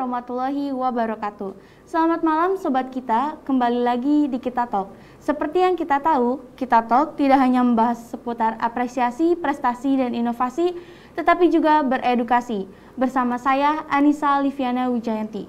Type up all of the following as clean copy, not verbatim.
warahmatullahi wabarakatuh. Selamat malam sobat kita, kembali lagi di Kita Talk. Seperti yang kita tahu, Kita Talk tidak hanya membahas seputar apresiasi, prestasi, dan inovasi, tetapi juga beredukasi. Bersama saya, Anissa Liviana Wijayanti.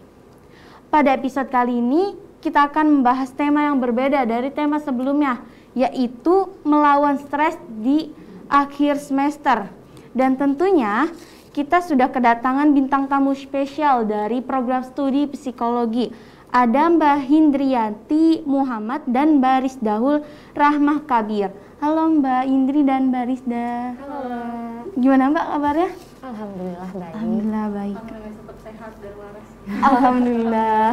Pada episode kali ini, kita akan membahas tema yang berbeda dari tema sebelumnya, yaitu melawan stres di akhir semester. Dan tentunya, kita sudah kedatangan bintang tamu spesial dari program studi psikologi. Ada Mbak Hindriyanti Muhammad dan Mbak Risdahul Rahmah Kabir. Halo Mbak Indri dan Mbak Risda. Halo. Gimana Mbak kabarnya? Alhamdulillah baik. Alhamdulillah baik. Alhamdulillah tetap sehat dan waras. Alhamdulillah.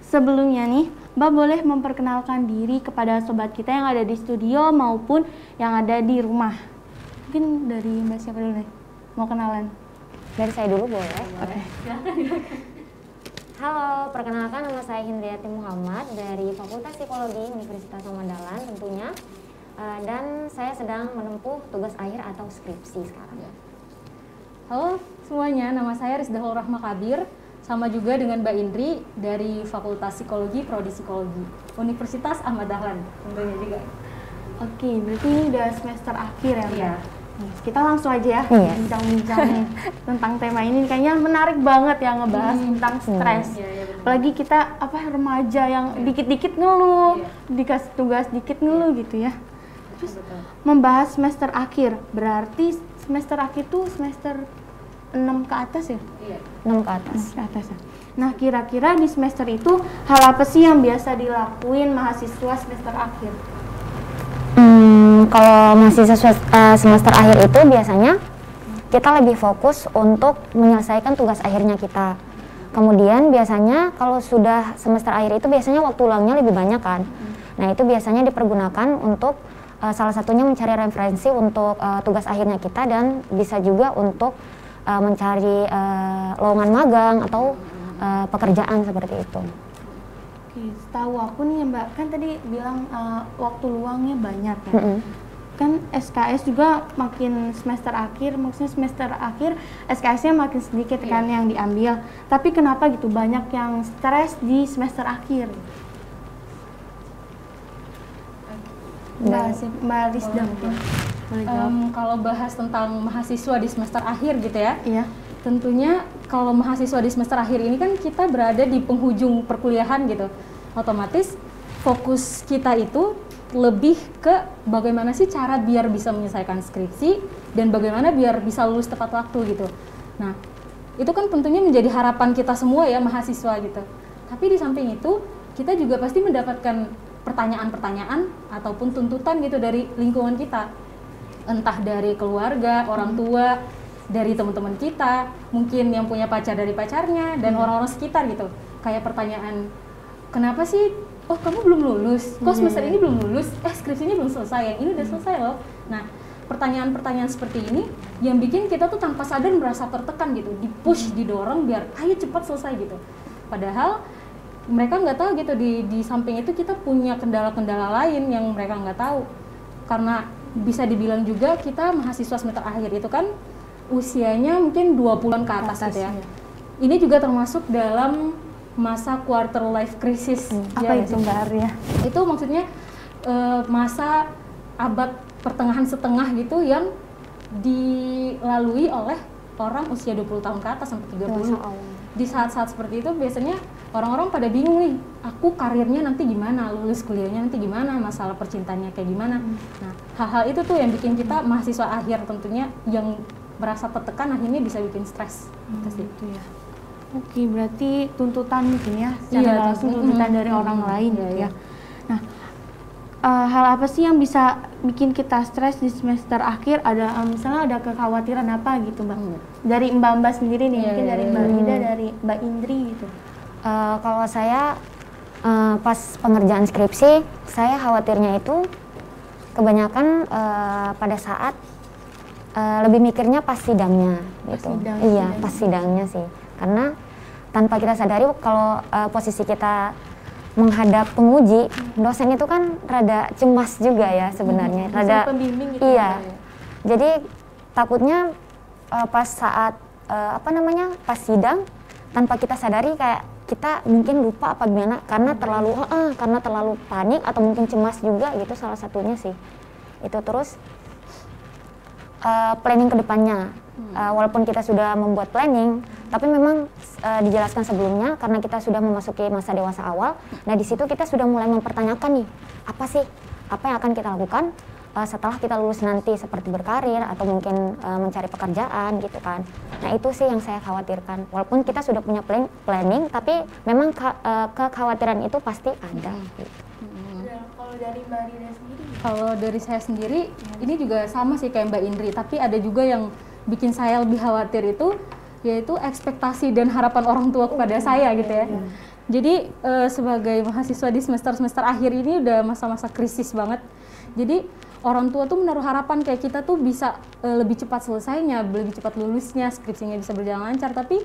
Sebelumnya nih, Mbak boleh memperkenalkan diri kepada sobat kita yang ada di studio maupun yang ada di rumah. Mungkin dari Mbak siapa dulu nih? Mau kenalan? Dari saya dulu boleh? Oke. Halo, perkenalkan nama saya Hindriyanti Muhammad dari Fakultas Psikologi Universitas Samandalan tentunya. Dan saya sedang menempuh tugas akhir atau skripsi sekarang. Halo semuanya, nama saya Risdahul Rahmah Kabir, sama juga dengan Mbak Indri dari Fakultas Psikologi Prodi Psikologi Universitas Ahmad Dahlan tentunya juga. Oke, berarti ini udah semester akhir ya Mbak? Iya. Kita langsung aja ya bincang-bincang tentang tema ini. Kayaknya menarik banget ya ngebahas tentang stres. Apalagi kita remaja yang dikit-dikit ngeluh, dikasih tugas dikit ngeluh gitu ya. Terus membahas semester akhir, berarti semester akhir tuh semester 6 ke atas ya? Iya. 6 ke atas. Ke atas ya. Nah, kira-kira di semester itu hal apa sih yang biasa dilakuin mahasiswa semester akhir? Kalau masih semester akhir itu biasanya kita lebih fokus untuk menyelesaikan tugas akhirnya kita. Kemudian biasanya kalau sudah semester akhir itu biasanya waktu luangnya lebih banyak kan. Nah itu biasanya dipergunakan untuk salah satunya mencari referensi untuk tugas akhirnya kita, dan bisa juga untuk mencari lowongan magang atau pekerjaan seperti itu. Oke, setahu aku nih Mbak, kan tadi bilang waktu luangnya banyak ya. Kan SKS juga makin semester akhir, maksudnya semester akhir SKS-nya makin sedikit kan yang diambil. Tapi kenapa gitu banyak yang stres di semester akhir? Mbak Risda mungkin boleh jawab. Kalau bahas tentang mahasiswa di semester akhir gitu ya, Iya. tentunya kalau mahasiswa di semester akhir ini kan kita berada di penghujung perkuliahan gitu. Otomatis fokus kita itu lebih ke bagaimana sih cara biar bisa menyelesaikan skripsi dan bagaimana biar bisa lulus tepat waktu gitu. Nah, itu kan tentunya menjadi harapan kita semua ya mahasiswa gitu. Tapi di samping itu, kita juga pasti mendapatkan pertanyaan-pertanyaan ataupun tuntutan gitu dari lingkungan kita. Entah dari keluarga, orang tua, dari teman-teman kita, mungkin yang punya pacar dari pacarnya, dan orang-orang sekitar gitu. Kayak pertanyaan, kenapa sih, oh kamu belum lulus, kok semester ini belum lulus, skripsinya belum selesai, yang ini udah selesai loh. Nah, pertanyaan-pertanyaan seperti ini yang bikin kita tuh tanpa sadar merasa tertekan gitu, di-push, didorong biar ayo cepat selesai gitu. Padahal mereka nggak tahu gitu, di samping itu kita punya kendala-kendala lain yang mereka nggak tahu. Karena bisa dibilang juga kita mahasiswa semester akhir itu kan usianya mungkin 20-an ke atas gitu ya. Ini juga termasuk dalam masa quarter life crisis. Apa itu Mbak Arya? Itu maksudnya masa abad pertengahan setengah gitu yang dilalui oleh orang usia 20 tahun ke atas sampai 30. Di saat-saat seperti itu biasanya orang-orang pada bingung nih, aku karirnya nanti gimana, lulus kuliahnya nanti gimana, masalah percintaannya kayak gimana. Nah, hal-hal itu tuh yang bikin kita mahasiswa akhir tentunya yang merasa tertekan akhirnya bisa bikin stres. Gitu ya. Oke, berarti tuntutan mungkin ya, secara langsung tuntutan dari orang lain gitu ya. Nah, hal apa sih yang bisa bikin kita stres di semester akhir? Ada misalnya ada kekhawatiran apa gitu Mbak? Dari Mbak sendiri nih, mungkin dari Mbak Rida, dari Mbak Indri gitu. Kalau saya pas pengerjaan skripsi, saya khawatirnya itu kebanyakan pada saat lebih mikirnya pas sidangnya gitu. Pas sidangnya sih. Karena tanpa kita sadari kalau posisi kita menghadap penguji, dosen itu kan rada cemas juga ya sebenarnya. Rada pembimbing gitu. Iya. Jadi takutnya pas saat pas sidang tanpa kita sadari kayak kita mungkin lupa apa gimana karena terlalu panik atau mungkin cemas juga gitu, salah satunya sih itu. Terus planning ke depannya, walaupun kita sudah membuat planning tapi memang dijelaskan sebelumnya karena kita sudah memasuki masa dewasa awal. Nah di situ kita sudah mulai mempertanyakan nih, apa yang akan kita lakukan setelah kita lulus nanti, seperti berkarir atau mungkin mencari pekerjaan gitu kan. Nah itu sih yang saya khawatirkan, walaupun kita sudah punya planning tapi memang kekhawatiran itu pasti ada gitu. Kalau dari Mbak Rida sendiri? Kalau dari saya sendiri ini juga sama sih kayak Mbak Indri, tapi ada juga yang bikin saya lebih khawatir itu yaitu ekspektasi dan harapan orang tua kepada saya gitu ya. Jadi sebagai mahasiswa di semester akhir ini udah masa-masa krisis banget. Jadi orang tua tuh menaruh harapan kayak kita tuh bisa lebih cepat selesainya, lebih cepat lulusnya, skripsinya bisa berjalan lancar, tapi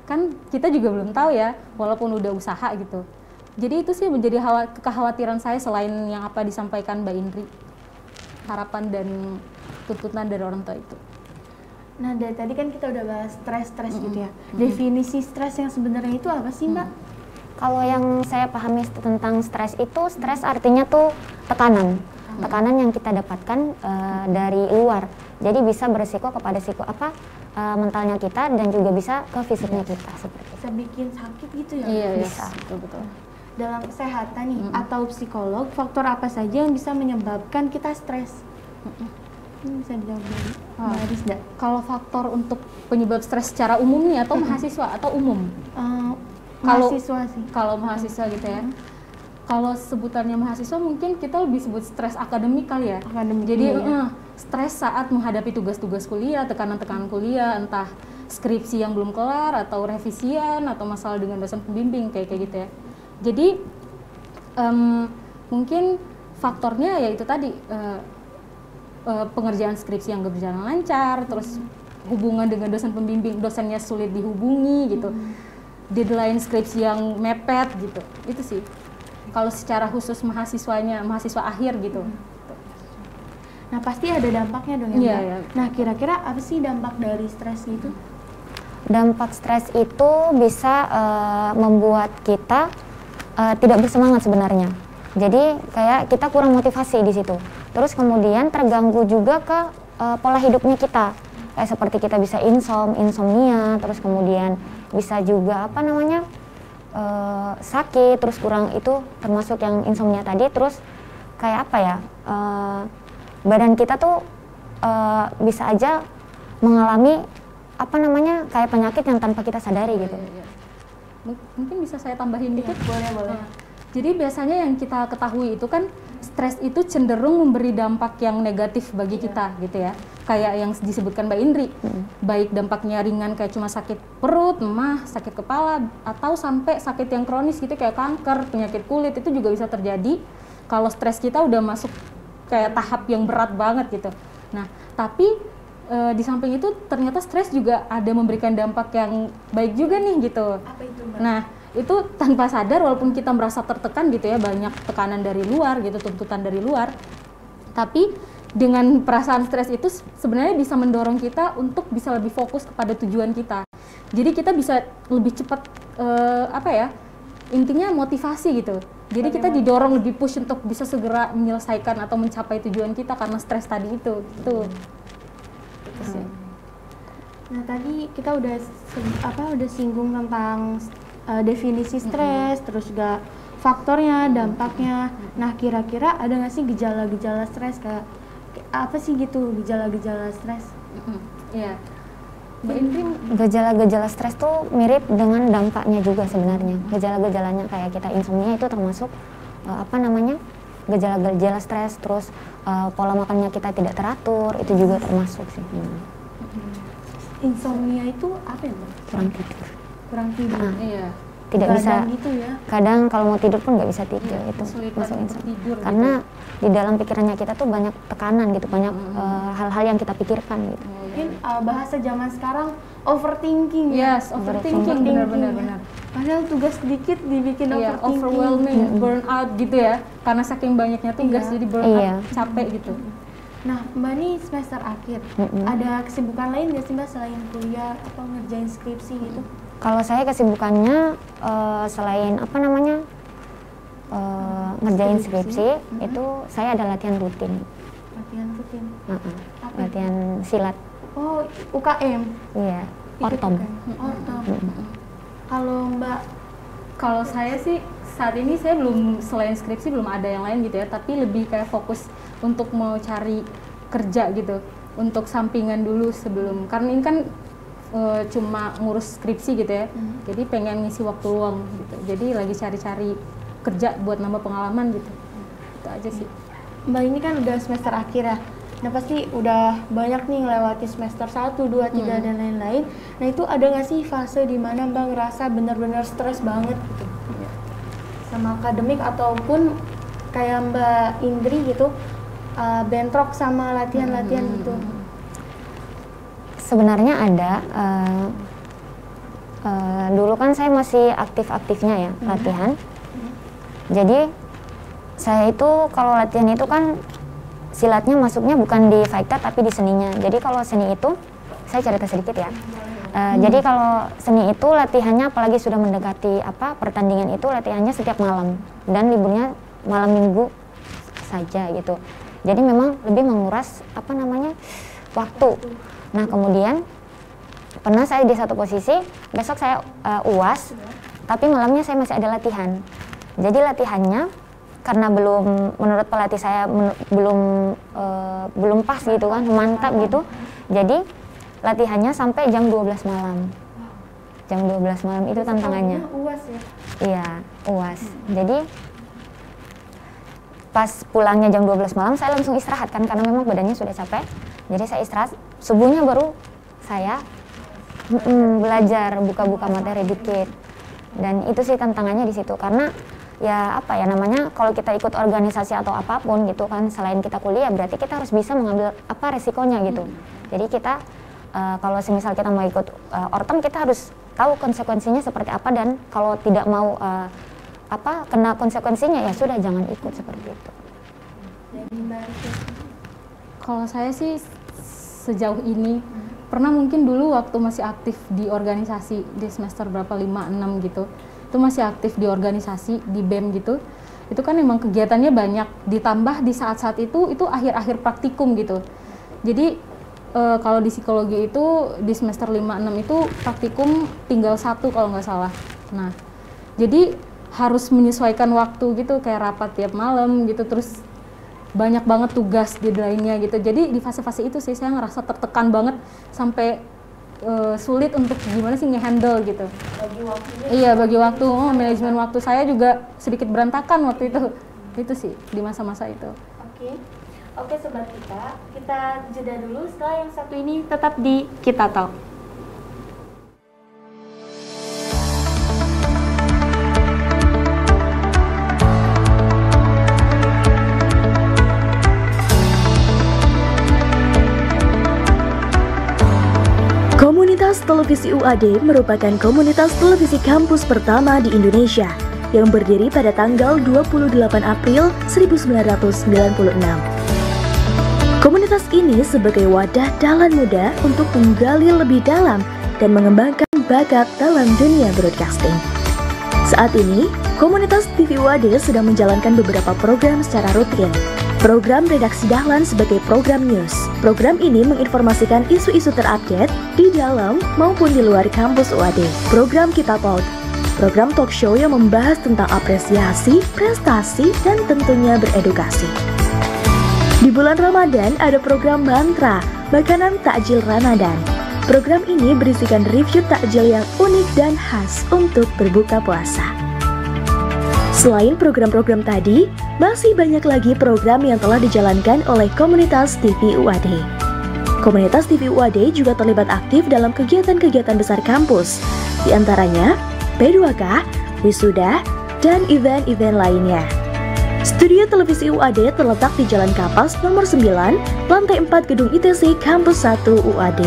kan kita juga belum tahu ya, walaupun udah usaha gitu. Jadi itu sih menjadi kekhawatiran saya selain yang apa disampaikan Mbak Indri, harapan dan tuntutan dari orang tua itu. Nah dari tadi kan kita udah bahas stres gitu ya. Definisi stres yang sebenarnya itu apa sih Mbak? Kalau yang saya pahami tentang stres itu, stres artinya tuh tekanan yang kita dapatkan dari luar. Jadi bisa beresiko kepada mentalnya kita dan juga bisa ke fisiknya kita seperti itu. Bisa bikin sakit gitu ya? Iya, bisa. Betul. Dalam kesehatan nih atau psikolog, faktor apa saja yang bisa menyebabkan kita stres? Ini bisa dijawab dari Mbak Rizda. Kalau faktor untuk penyebab stres secara umum nih atau mahasiswa atau umum? Mahasiswa sih. Kalau mahasiswa gitu ya. Kalau sebutannya mahasiswa mungkin kita lebih sebut stres akademik kali ya. Jadi stres saat menghadapi tugas-tugas kuliah, tekanan-tekanan kuliah, entah skripsi yang belum kelar atau revisian atau masalah dengan dosen pembimbing kayak gitu ya. Jadi mungkin faktornya yaitu tadi pengerjaan skripsi yang gak berjalan lancar, terus hubungan dengan dosen pembimbing, dosennya sulit dihubungi gitu, deadline skripsi yang mepet gitu, itu sih. Kalau secara khusus mahasiswa akhir gitu. Nah pasti ada dampaknya dong ya. Iya. Nah kira-kira apa sih dampak dari stres itu? Dampak stres itu bisa membuat kita tidak bersemangat sebenarnya. Jadi kayak kita kurang motivasi di situ. Terus kemudian terganggu juga ke pola hidupnya kita. Kayak seperti kita bisa insomnia, terus kemudian bisa juga sakit, terus kurang itu termasuk yang insomnia tadi. Terus kayak badan kita tuh bisa aja mengalami kayak penyakit yang tanpa kita sadari gitu. Mungkin bisa saya tambahin dikit? Boleh. Jadi biasanya yang kita ketahui itu kan stres itu cenderung memberi dampak yang negatif bagi kita gitu ya. Kayak yang disebutkan Mbak Indri, baik dampaknya ringan kayak cuma sakit perut, emah, sakit kepala, atau sampai sakit yang kronis gitu kayak kanker, penyakit kulit, itu juga bisa terjadi kalau stres kita udah masuk kayak tahap yang berat banget gitu. Nah, tapi di samping itu ternyata stres juga ada memberikan dampak yang baik juga nih gitu. Apa itu Mbak? Nah, itu tanpa sadar walaupun kita merasa tertekan gitu ya, banyak tekanan dari luar gitu, tuntutan dari luar, tapi dengan perasaan stres itu sebenarnya bisa mendorong kita untuk bisa lebih fokus kepada tujuan kita. Jadi kita bisa lebih cepat intinya motivasi gitu. Jadi kita didorong lebih push untuk bisa segera menyelesaikan atau mencapai tujuan kita karena stres tadi itu. Nah tadi kita udah singgung tentang definisi stres, terus juga faktornya, dampaknya. Nah kira-kira ada nggak sih gejala-gejala stres, kayak apa sih gitu gejala-gejala stres? Iya. Mbak Indri, gejala-gejala stres tuh mirip dengan dampaknya juga sebenarnya. Gejala-gejalanya kayak kita insomnia itu termasuk gejala-gejala stres. Terus pola makannya kita tidak teratur, itu juga termasuk sih. Insomnia itu apa ya Mbak? Kurang tidur. Iya. Tidak bisa gitu ya. Kadang kalau mau tidur pun nggak bisa tidur, itu masuk insomnia. Karena di dalam pikirannya kita tuh banyak tekanan gitu, banyak hal-hal yang kita pikirkan gitu. Mungkin bahasa zaman sekarang overthinking. Yes, overthinking. Benar. Padahal tugas sedikit dibikin overthinking. Overwhelming, burnout gitu ya. Karena saking banyaknya tugas jadi burnout, capek gitu. Nah, Mbak nih semester akhir, ada kesibukan lain nggak sih Mbak selain kuliah atau ngerjain skripsi gitu? Kalau saya kesibukannya selain apa namanya ngerjain skripsi, itu saya ada latihan rutin. Latihan rutin. Latihan silat. Oh, UKM. Iya, Ikut ortom. UKM. Ortom. Kalau Mbak, Kalau saya sih saat ini saya belum, selain skripsi belum ada yang lain gitu ya, tapi lebih kayak fokus untuk mau cari kerja gitu, untuk sampingan dulu sebelum, karena ini kan cuma ngurus skripsi gitu ya, jadi pengen ngisi waktu luang gitu, jadi lagi cari-cari kerja buat nambah pengalaman gitu, itu aja sih. Mbak ini kan udah semester akhir ya. Nah pasti udah banyak nih ngelewati semester 1, 2, 3 dan lain-lain. Nah itu ada nggak sih fase dimana Mbak ngerasa benar-benar stres banget gitu? Sama akademik ataupun kayak Mbak Indri gitu, bentrok sama latihan-latihan gitu? Sebenarnya ada. Dulu kan saya masih aktif-aktifnya ya latihan. Jadi saya itu kalau latihan itu kan silatnya masuknya bukan di fighter tapi di seninya. Jadi kalau seni itu, saya cerita sedikit ya. Jadi kalau seni itu latihannya apalagi sudah mendekati pertandingan itu latihannya setiap malam dan liburnya malam minggu saja gitu. Jadi memang lebih menguras waktu. Nah kemudian pernah saya di satu posisi, besok saya UAS, tapi malamnya saya masih ada latihan. Jadi latihannya karena menurut pelatih saya belum pas gitu kan, mantap gitu. Jadi latihannya sampai jam 12 malam. Jam 12 malam itu tantangannya. UAS ya? Iya, UAS. Jadi pas pulangnya jam 12 malam saya langsung istirahat kan karena memang badannya sudah capek. Jadi saya istirahat, subuhnya baru saya belajar, buka-buka materi dikit. Dan itu sih tantangannya di situ karena ya kalau kita ikut organisasi atau apapun gitu kan, selain kita kuliah berarti kita harus bisa mengambil resikonya gitu. Jadi kita kalau semisal kita mau ikut ortom, kita harus tahu konsekuensinya seperti apa, dan kalau tidak mau kena konsekuensinya ya sudah jangan ikut seperti itu. Kalau saya sih sejauh ini pernah mungkin dulu waktu masih aktif di organisasi di semester berapa 5, 6 gitu, itu masih aktif di organisasi di BEM gitu, itu kan memang kegiatannya banyak, ditambah di saat-saat itu akhir-akhir praktikum gitu. Jadi kalau di psikologi itu di semester 5, 6 itu praktikum tinggal 1 kalau nggak salah. Nah jadi harus menyesuaikan waktu gitu, kayak rapat tiap malam gitu, terus banyak banget tugas di lainnya gitu. Jadi di fase-fase itu sih saya ngerasa tertekan banget sampai sulit untuk gimana sih ngehandle gitu. Bagi waktunya? Iya, bagi waktu. Manajemen waktu saya juga sedikit berantakan waktu itu. Itu sih di masa-masa itu. Oke sobat kita jeda dulu. Setelah yang satu ini tetap di Kita Talk. Komunitas Televisi UAD merupakan komunitas televisi kampus pertama di Indonesia yang berdiri pada tanggal 28 April 1996. Komunitas ini sebagai wadah dalan muda untuk menggali lebih dalam dan mengembangkan bakat dalam dunia broadcasting. Saat ini, komunitas TV UAD sedang menjalankan beberapa program secara rutin. Program Redaksi Dahlan sebagai program news. Program ini menginformasikan isu-isu terupdate di dalam maupun di luar kampus UAD. Program Kita Talk. Program talk show yang membahas tentang apresiasi, prestasi, dan tentunya beredukasi. Di bulan Ramadan ada program Mantra, makanan takjil Ramadan. Program ini berisikan review takjil yang unik dan khas untuk berbuka puasa. Selain program-program tadi, masih banyak lagi program yang telah dijalankan oleh komunitas TV UAD. Komunitas TV UAD juga terlibat aktif dalam kegiatan-kegiatan besar kampus, di antaranya P2K, Wisuda, dan event-event lainnya. Studio Televisi UAD terletak di Jalan Kapas nomor 9, lantai 4 Gedung ITC Kampus 1 UAD.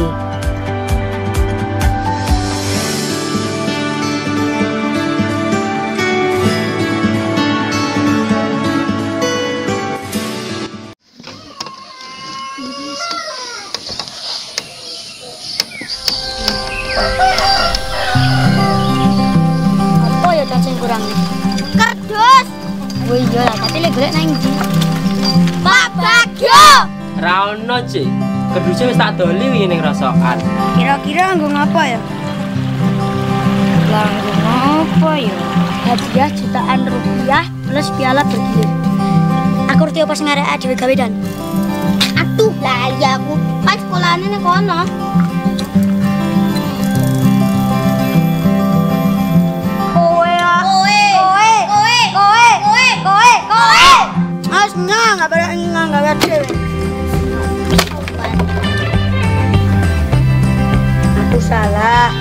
kurang. Kardus. Wih iya lah, tapi lek golek nang ndi? Pak Bagyo. Ra ono, Cik. Keduse wis tak doli wingi ning rosokan. Kira-kira nggo ngapa ya? Lah nggo ngapa ya? Hadiah jutaan rupiah plus piala bergilir. Aku ngerti apa sing arek dhewe gawe dan. Aduh, lah iya aku pas sekolahane ning kono. Asnya nggak pada nggak dhewe. Aku salah.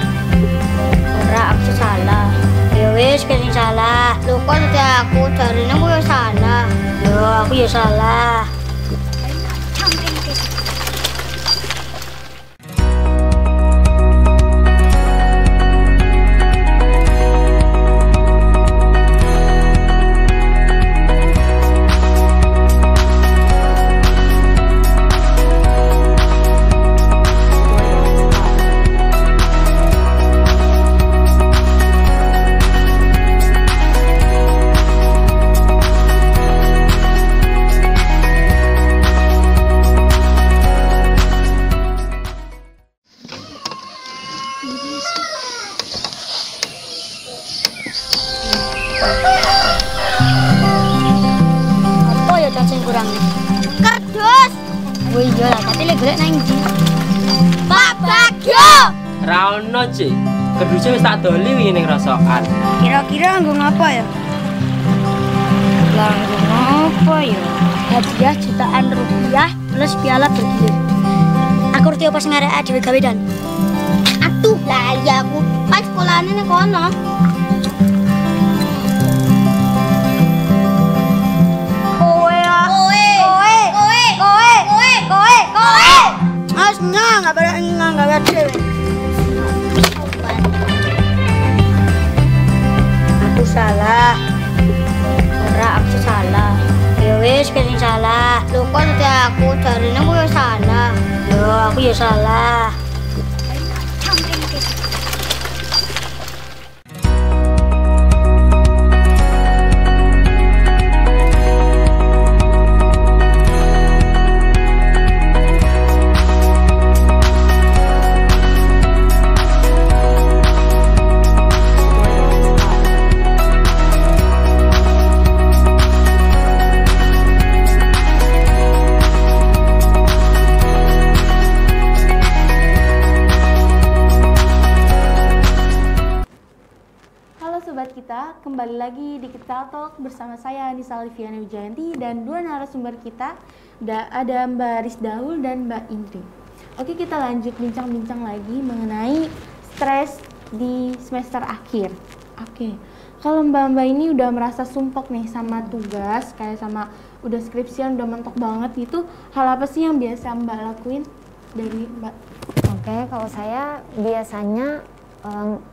Ora aku salah. Ya wis sing salah. Lho kok aku jarine aku ya salah. Yo aku ya salah. Apa ya cacing kurang? Kardus. Wih iya lah, tapi lek golek nang ndi? Pak Bagyo. Ra ono, Cik. Keduse wis tak doli wingi ning rosokan. Kira-kira nggo ngapa ya? Lah nggo ngapa ya? Hadiah jutaan rupiah plus piala bergilir. Aku ngerti apa sing arek dhewe gawe dan. Aduh, lah iya aku pas sekolahane ning kono. Asnya nggak pada nggak dhewe. Aku salah. Ora aku salah. Ya wis sing salah. Lho kok aku jarine aku ya salah. Yo aku ya salah. Sobat kita, kembali lagi di Kita Talk bersama saya Nisa Liviana Wijayanti dan dua narasumber kita, ada Mbak Risdaul dan Mbak Indri. Oke, kita lanjut bincang-bincang lagi mengenai stres di semester akhir. Oke, kalau mbak-mbak ini udah merasa sumpek nih sama tugas, kayak sama udah skripsian, udah mentok banget gitu, hal apa sih yang biasa Mbak lakuin dari Mbak? Oke, kalau saya biasanya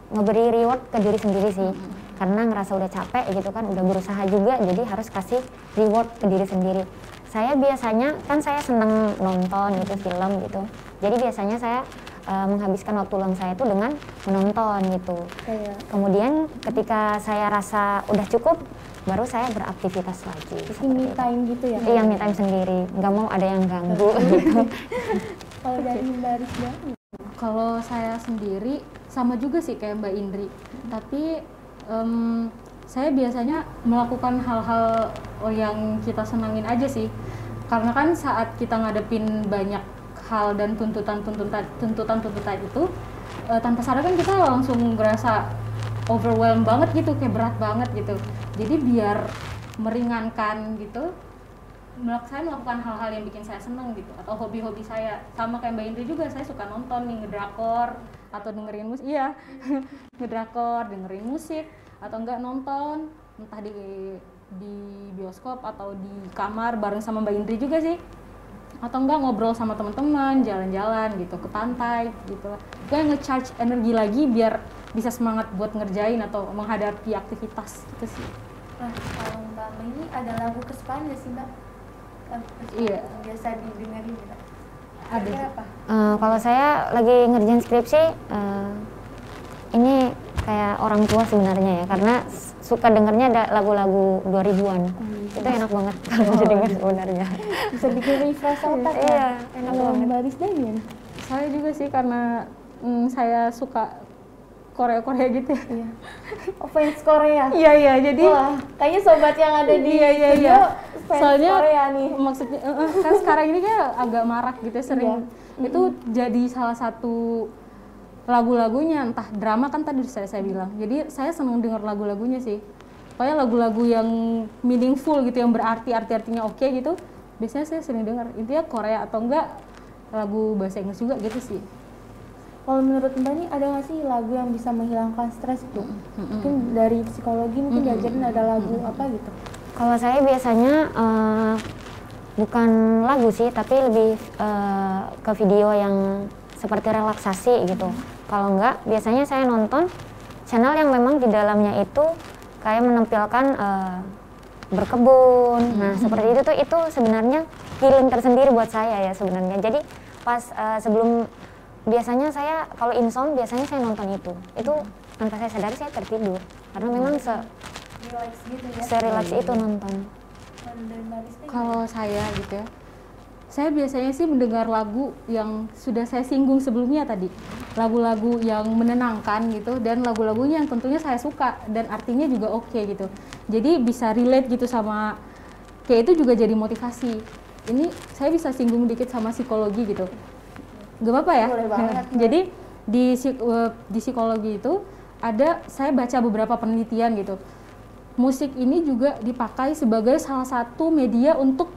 ngeberi reward ke diri sendiri sih, karena ngerasa udah capek gitu kan, udah berusaha juga, jadi harus kasih reward ke diri sendiri. Saya biasanya kan saya seneng nonton gitu film gitu, jadi biasanya saya menghabiskan waktu luang saya itu dengan menonton gitu. Kemudian ketika saya rasa udah cukup, baru saya beraktivitas lagi. Me time gitu ya? Iya, me time sendiri, nggak mau ada yang ganggu gitu. Kalau dari Mbak Rizda? Kalau saya sendiri sama juga sih kayak Mbak Indri, tapi saya biasanya melakukan hal-hal yang kita senangin aja sih, karena kan saat kita ngadepin banyak hal dan tuntutan itu tanpa sadar kan kita langsung ngerasa overwhelmed banget gitu, kayak berat banget gitu. Jadi biar meringankan gitu, saya melakukan hal-hal yang bikin saya seneng gitu, atau hobi-hobi saya. Sama kayak Mbak Indri juga, saya suka nonton nih, ngedrakor atau dengerin musik. Iya, ngedrakor, dengerin musik, atau enggak nonton entah di bioskop atau di kamar bareng sama Mbak Indri juga sih, atau enggak ngobrol sama teman-teman, jalan-jalan gitu ke pantai gitu. Kayak nge-charge energi lagi biar bisa semangat buat ngerjain atau menghadapi aktivitas gitu sih. Nah, kalau Mbak ini ada lagu kesukaan nggak sih Mbak? Iya. Biasa didengarin gitu. Ada. Apa? Kalau saya lagi ngerjain skripsi, ini kayak orang tua sebenarnya ya, karena suka dengernya ada lagu-lagu 2000-an. Itu enak banget kalau didengar sebenarnya. Bisa bikin refresh otak ya. Iya, enak Kalau banget. Mbak Rizda gimana? Saya juga sih karena saya suka Korea gitu ya. Iya. Oh, fans Korea. Iya, jadi Wah, kayaknya sobat yang ada di Iya. studio fans Soalnya Korea nih. maksudnya kan sekarang ini kayak agak marak gitu ya, sering itu jadi salah satu lagu-lagunya, entah drama kan tadi saya bilang. Jadi saya seneng denger lagu-lagunya sih. Pokoknya lagu-lagu yang meaningful gitu, yang berarti, artinya oke gitu. Biasanya saya sering denger. Intinya Korea atau enggak lagu bahasa Inggris juga gitu sih. Kalau menurut Mbak nih ada nggak sih lagu yang bisa menghilangkan stres itu? Mungkin dari psikologi mungkin diajarin ada lagu apa gitu. Kalau saya biasanya bukan lagu sih, tapi lebih ke video yang seperti relaksasi gitu. Kalau enggak, biasanya saya nonton channel yang memang di dalamnya itu kayak menampilkan berkebun. Nah, seperti itu sebenarnya healing tersendiri buat saya ya sebenarnya. Jadi pas sebelum, biasanya saya kalau insomnia biasanya saya nonton itu tanpa saya sadari saya tertidur karena memang Relax gitu ya. serelax itu nonton. Dan Mbak Rizda Kalau saya gitu ya, saya biasanya sih mendengar lagu yang sudah saya singgung sebelumnya tadi, lagu-lagu yang menenangkan gitu, dan lagu-lagunya yang tentunya saya suka dan artinya juga oke gitu. Jadi bisa relate gitu sama, kayak itu juga jadi motivasi. Ini saya bisa singgung dikit sama psikologi gitu, gak apa-apa ya? Boleh banget. Jadi di psikologi itu ada, saya baca beberapa penelitian gitu. Musik ini juga dipakai sebagai salah satu media untuk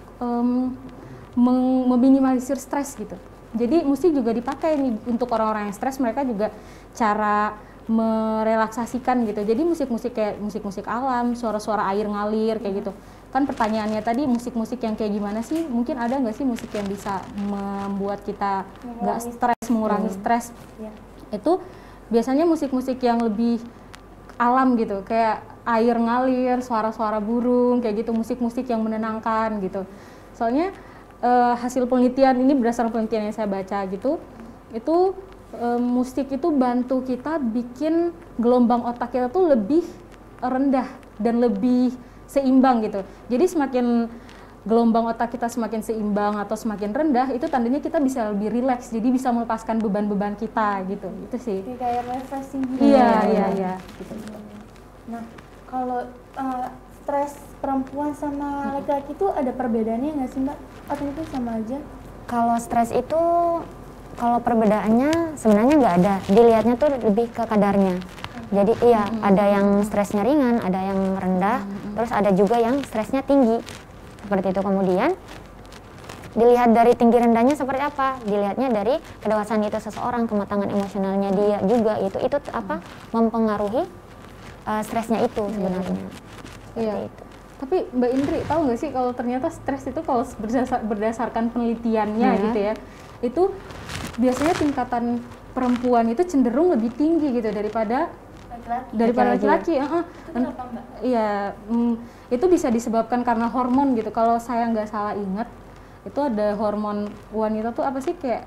meminimalisir stres gitu. Jadi musik juga dipakai nih untuk orang-orang yang stres, mereka juga cara merelaksasikan gitu. Jadi musik-musik kayak musik-musik alam, suara-suara air ngalir kayak gitu. Kan pertanyaannya tadi musik-musik yang kayak gimana sih? Mungkin ada nggak sih musik yang bisa membuat kita nggak stres, mengurangi stres? Iya. Itu biasanya musik-musik yang lebih alam gitu, kayak air ngalir, suara-suara burung, kayak gitu, musik-musik yang menenangkan gitu. Soalnya hasil penelitian ini berdasarkan penelitian yang saya baca gitu, itu musik itu bantu kita bikin gelombang otak kita tuh lebih rendah dan lebih seimbang gitu. Jadi semakin gelombang otak kita semakin seimbang atau semakin rendah, itu tandanya kita bisa lebih rileks, jadi bisa melepaskan beban-beban kita gitu. Itu sih. Jadi kayak refreshing gitu. Iya. Gitu. Nah, kalau stres perempuan sama laki-laki itu ada perbedaannya nggak sih Mbak? Atau itu sama aja? Kalau stres itu, kalau perbedaannya sebenarnya nggak ada. Dilihatnya tuh lebih ke kadarnya. Jadi iya, ada yang stresnya ringan, ada yang rendah, terus ada juga yang stresnya tinggi. Seperti itu. Kemudian dilihat dari tinggi rendahnya seperti apa? Dilihatnya dari kedewasaan itu seseorang, kematangan emosionalnya dia juga itu apa? Mempengaruhi stresnya itu sebenarnya. Iya. Seperti itu. Tapi Mbak Indri tahu nggak sih kalau ternyata stres itu kalau berdasarkan penelitiannya gitu ya, itu biasanya tingkatan perempuan itu cenderung lebih tinggi gitu daripada laki-laki. Itu kenapa Mbak? Iya, itu bisa disebabkan karena hormon gitu. Kalau saya nggak salah ingat, itu ada hormon wanita tuh apa sih, kayak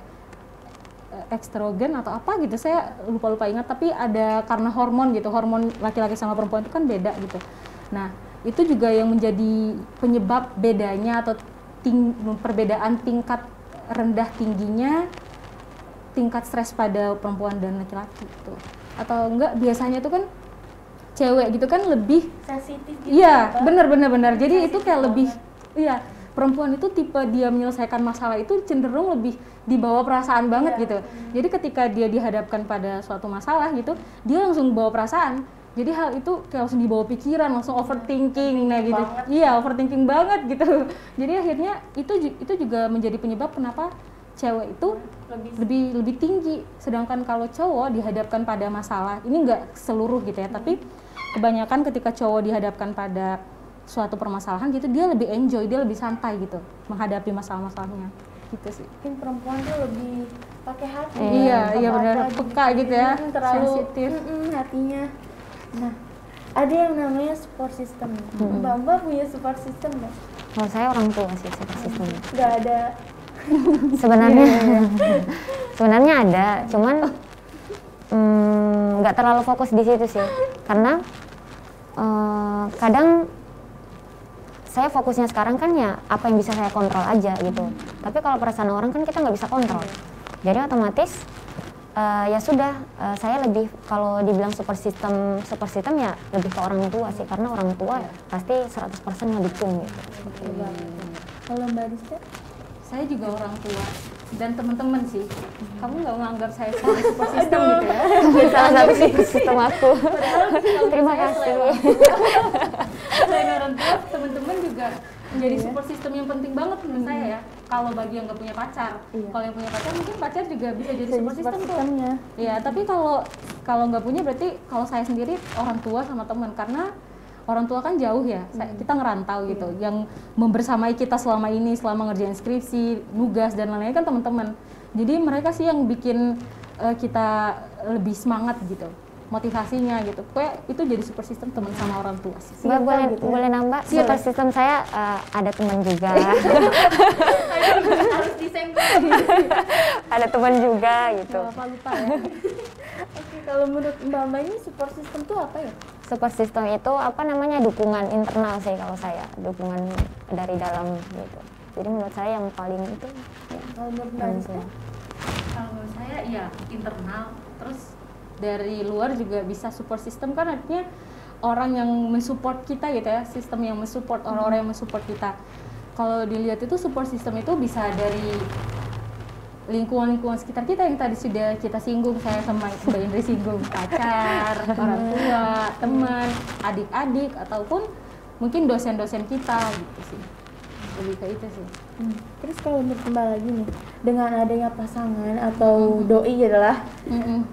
estrogen atau apa gitu, saya lupa ingat, tapi ada karena hormon gitu, hormon laki-laki sama perempuan itu kan beda gitu. Nah, itu juga yang menjadi penyebab bedanya atau perbedaan tingkat rendah tingginya tingkat stres pada perempuan dan laki-laki gitu. Atau enggak, biasanya tuh kan cewek gitu kan lebih Sensitif gitu. iya, Mbak? benar. Jadi itu kayak lebih, iya, perempuan itu tipe dia menyelesaikan masalah itu cenderung lebih dibawa perasaan banget gitu. Jadi ketika dia dihadapkan pada suatu masalah gitu, dia langsung bawa perasaan. Jadi hal itu kayak langsung dibawa pikiran, langsung overthinking, nah gitu. Iya, overthinking banget gitu. Jadi akhirnya itu juga menjadi penyebab kenapa cewek itu lebih tinggi. Sedangkan kalau cowok dihadapkan pada masalah, ini enggak seluruh gitu ya, tapi kebanyakan ketika cowok dihadapkan pada suatu permasalahan gitu, dia lebih enjoy, dia lebih santai gitu menghadapi masalah-masalahnya gitu sih. Mungkin perempuan tuh lebih pakai hati. Iya benar, peka gitu ya, terlalu sensitif. Hatinya. Nah, ada yang namanya support system. Mbak punya support system nggak? Kalau saya orang tua sih support systemnya. Nggak ada. Sebenarnya ada, cuman nggak terlalu fokus di situ sih, karena Kadang saya fokusnya sekarang kan ya apa yang bisa saya kontrol aja gitu. Tapi kalau perasaan orang kan kita nggak bisa kontrol. Jadi otomatis ya sudah, saya lebih kalau dibilang support system ya lebih ke orang tua sih, karena orang tua pasti 100% ngedukung gitu. Kalau Mbak Rizka? Saya juga orang tua dan teman-teman sih. Kamu nggak menganggap saya sebagai support system gitu ya? Salah satu support system aku. Terima kasih. Selain orang tua, teman-teman juga menjadi support system yang penting banget menurut saya ya. Kalau bagi yang nggak punya pacar, kalau yang punya pacar mungkin pacar juga bisa jadi support system tuh. Iya, tapi kalau nggak punya berarti kalau saya sendiri orang tua sama teman, karena orang tua kan jauh ya, kita ngerantau gitu. Yang membersamai kita selama ini, selama ngerjain skripsi, nugas dan lain-lain kan teman-teman. Jadi mereka sih yang bikin kita lebih semangat gitu, motivasinya gitu. Kayak itu jadi support system teman sama orang tua sih. Mbak boleh nambah? Support system saya ada teman juga. Harus disenggol. Ada teman juga gitu. Lupa ya. Oke, kalau menurut Mbak ini support system itu apa ya? Support system itu apa namanya, dukungan internal sih kalau saya, dukungan dari dalam gitu. Jadi menurut saya yang paling itu ya, Kalau menurut Mbak Rizka? Kalau menurut saya ya internal, terus dari luar juga bisa support system, kan artinya orang yang mensupport kita gitu ya, sistem yang mensupport, orang-orang yang mensupport kita. Kalau dilihat itu support system itu bisa dari lingkungan sekitar kita yang tadi sudah kita singgung, saya sama Mbak Indri singgung, pacar, orang tua, teman, adik-adik, ataupun mungkin dosen-dosen kita gitu sih. Lebih ke itu sih. Terus kalau menurut Mbak lagi nih, dengan adanya pasangan atau doi gitu lah,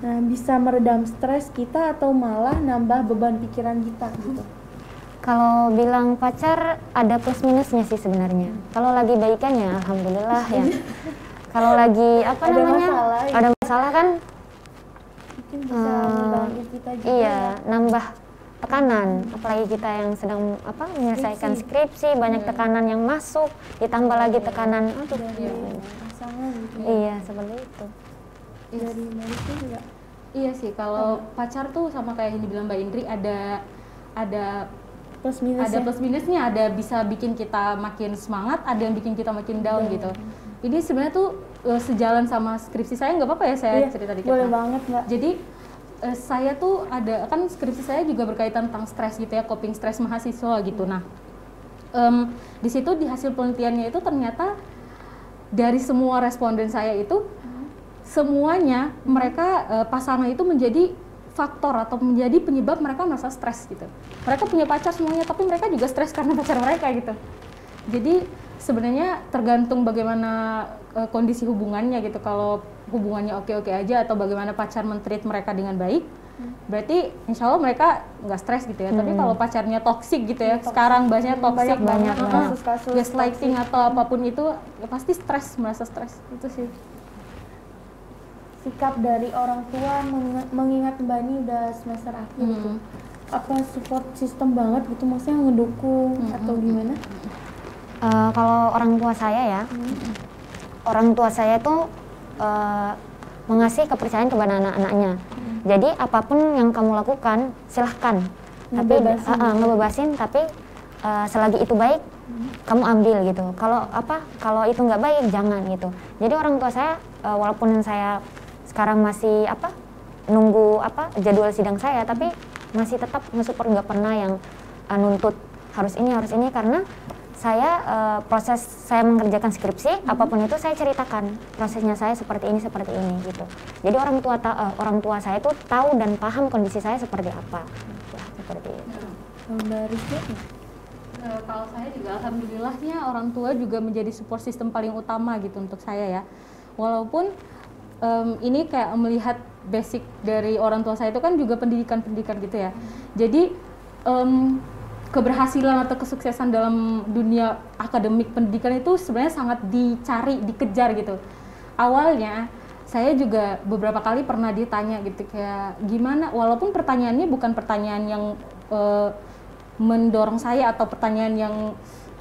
nah, bisa meredam stres kita atau malah nambah beban pikiran kita gitu? Kalau bilang pacar ada plus minusnya sih sebenarnya. Kalau lagi baikan ya alhamdulillah ya. Kalau lagi apa Ada namanya masalah ya? ada masalah kan Mungkin bisa mengganggu kita juga. iya, nambah tekanan, apalagi kita yang sedang menyelesaikan skripsi, banyak tekanan yang masuk, ditambah lagi tekanan Dari pasangan gitu. iya seperti itu. Dari Mbak Rizka juga. Iya sih, kalau pacar tuh sama kayak yang dibilang Mbak Indri, ada Plus minus ada plus minusnya, ada bisa bikin kita makin semangat, ada yang bikin kita makin down gitu. Ini sebenarnya tuh sejalan sama skripsi saya, nggak apa-apa ya saya cerita dikit? Boleh banget Mbak. Jadi saya tuh ada, kan skripsi saya juga berkaitan tentang stres gitu ya, coping stres mahasiswa gitu. Nah, di situ di hasil penelitiannya itu ternyata dari semua responden saya itu semuanya mereka pasangan itu menjadi faktor atau menjadi penyebab mereka merasa stres gitu. Mereka punya pacar semuanya, tapi mereka juga stres karena pacar mereka gitu. Jadi sebenarnya tergantung bagaimana kondisi hubungannya gitu. Kalau hubungannya oke-oke aja atau bagaimana pacar men-treat mereka dengan baik, berarti insya Allah mereka nggak stres gitu ya. Tapi kalau pacarnya toksik gitu ya, sekarang bahasanya toksik, banyak kasus-kasus gaslighting atau apapun itu, ya pasti stres, merasa stres itu sih. Sikap dari orang tua mengingat Mbak ini udah semester akhir gitu. Apa support system banget gitu, maksudnya ngedukung atau gimana? Kalau orang tua saya ya, orang tua saya tuh mengasih kepercayaan kepada anak-anaknya. Jadi apapun yang kamu lakukan silahkan, tapi ngebebasin, tapi selagi itu baik kamu ambil gitu. Kalau itu nggak baik jangan gitu. Jadi orang tua saya walaupun saya sekarang masih nunggu jadwal sidang saya, tapi masih tetap nge-support, nggak pernah yang nuntut harus ini karena saya proses saya mengerjakan skripsi apapun itu saya ceritakan prosesnya saya seperti ini gitu. Jadi orang tua saya itu tahu dan paham kondisi saya seperti apa, ya, seperti itu. Mbak Rizka? Kalau saya juga alhamdulillahnya orang tua juga menjadi support system paling utama gitu untuk saya ya. Walaupun ini kayak melihat basic dari orang tua saya itu kan juga pendidikan gitu ya. Jadi keberhasilan atau kesuksesan dalam dunia akademik pendidikan itu sebenarnya sangat dicari, dikejar gitu. Awalnya saya juga beberapa kali pernah ditanya gitu kayak gimana, walaupun pertanyaannya bukan pertanyaan yang mendorong saya atau pertanyaan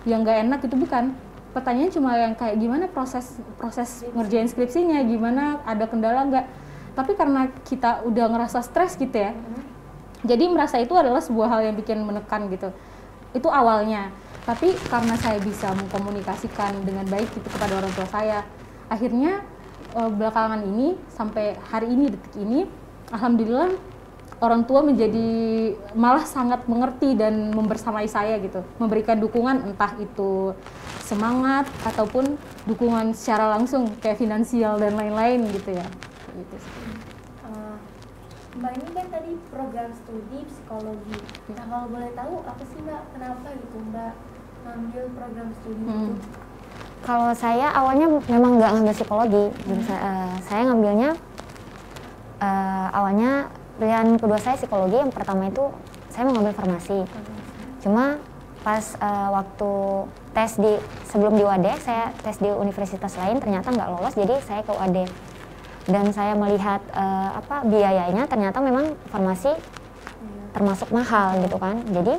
yang nggak enak gitu, bukan. Pertanyaan cuma yang kayak gimana proses ngerjain skripsinya, gimana, ada kendala nggak. Tapi karena kita udah ngerasa stres gitu ya, Jadi merasa itu adalah sebuah hal yang bikin menekan gitu. Itu awalnya. Tapi karena saya bisa mengkomunikasikan dengan baik gitu kepada orang tua saya, akhirnya belakangan ini sampai hari ini, detik ini, alhamdulillah orang tua menjadi malah sangat mengerti dan membersamai saya gitu, memberikan dukungan entah itu semangat ataupun dukungan secara langsung kayak finansial dan lain-lain gitu ya. Gitu sih. Mbak ini kan tadi program studi psikologi. Nah kalau boleh tahu apa sih Mbak, kenapa gitu Mbak ngambil program studi itu? Kalau saya awalnya memang nggak ngambil psikologi, saya ngambilnya awalnya pilihan kedua saya psikologi, yang pertama itu saya mau ngambil farmasi. Cuma pas waktu tes sebelum di UAD, saya tes di universitas lain ternyata nggak lolos, jadi saya ke UAD. Dan saya melihat biayanya ternyata memang farmasi termasuk mahal gitu kan. Jadi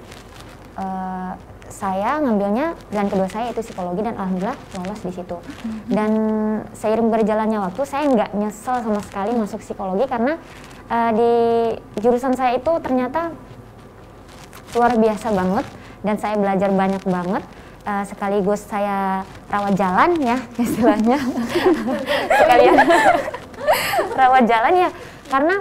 saya ngambilnya pilihan kedua saya itu psikologi dan alhamdulillah lolos di situ. Dan seiring berjalannya waktu saya nggak nyesel sama sekali masuk psikologi karena di jurusan saya itu ternyata luar biasa banget dan saya belajar banyak banget. Sekaligus saya rawat jalan ya istilahnya. Sekalian rawat jalan ya, karena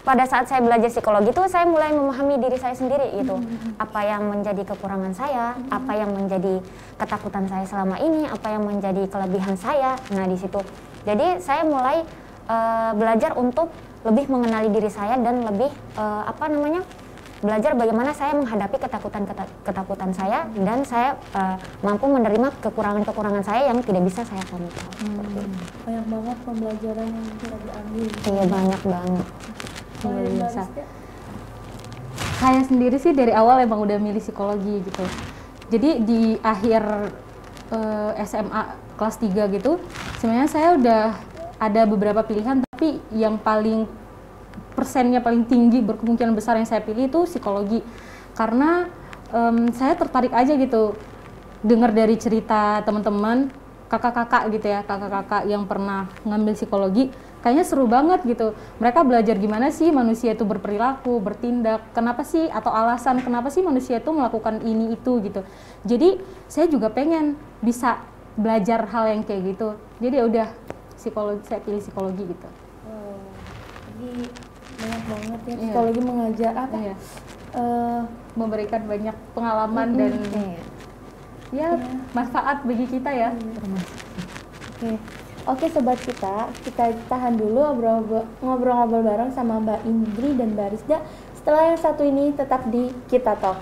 pada saat saya belajar psikologi itu saya mulai memahami diri saya sendiri gitu. Apa yang menjadi kekurangan saya, apa yang menjadi ketakutan saya selama ini, apa yang menjadi kelebihan saya. Nah di situ, jadi saya mulai belajar untuk lebih mengenali diri saya dan lebih belajar bagaimana saya menghadapi ketakutan saya dan saya mampu menerima kekurangan saya yang tidak bisa saya kontrol. Banyak banget pembelajaran yang bisa diambil. Iya banyak banget. Bisa. Saya sendiri sih dari awal emang udah milih psikologi gitu. Jadi di akhir SMA kelas 3 gitu, sebenarnya saya udah ada beberapa pilihan, tapi yang persennya paling tinggi, berkemungkinan besar yang saya pilih itu psikologi. Karena saya tertarik aja gitu dengar dari cerita teman-teman, kakak-kakak gitu ya, kakak-kakak yang pernah ngambil psikologi, kayaknya seru banget gitu. Mereka belajar gimana sih manusia itu berperilaku, bertindak, kenapa sih, atau alasan kenapa sih manusia itu melakukan ini itu gitu. Jadi saya juga pengen bisa belajar hal yang kayak gitu. Jadi ya udah psikologi, saya pilih psikologi gitu. Jadi banyak banget ya psikologi mengajar apa? Iya. Memberikan banyak pengalaman dan manfaat bagi kita ya. Oke sobat kita tahan dulu ngobrol-ngobrol bareng sama Mbak Indri dan Mbak Rizda. Setelah yang satu ini tetap di Kita Talk.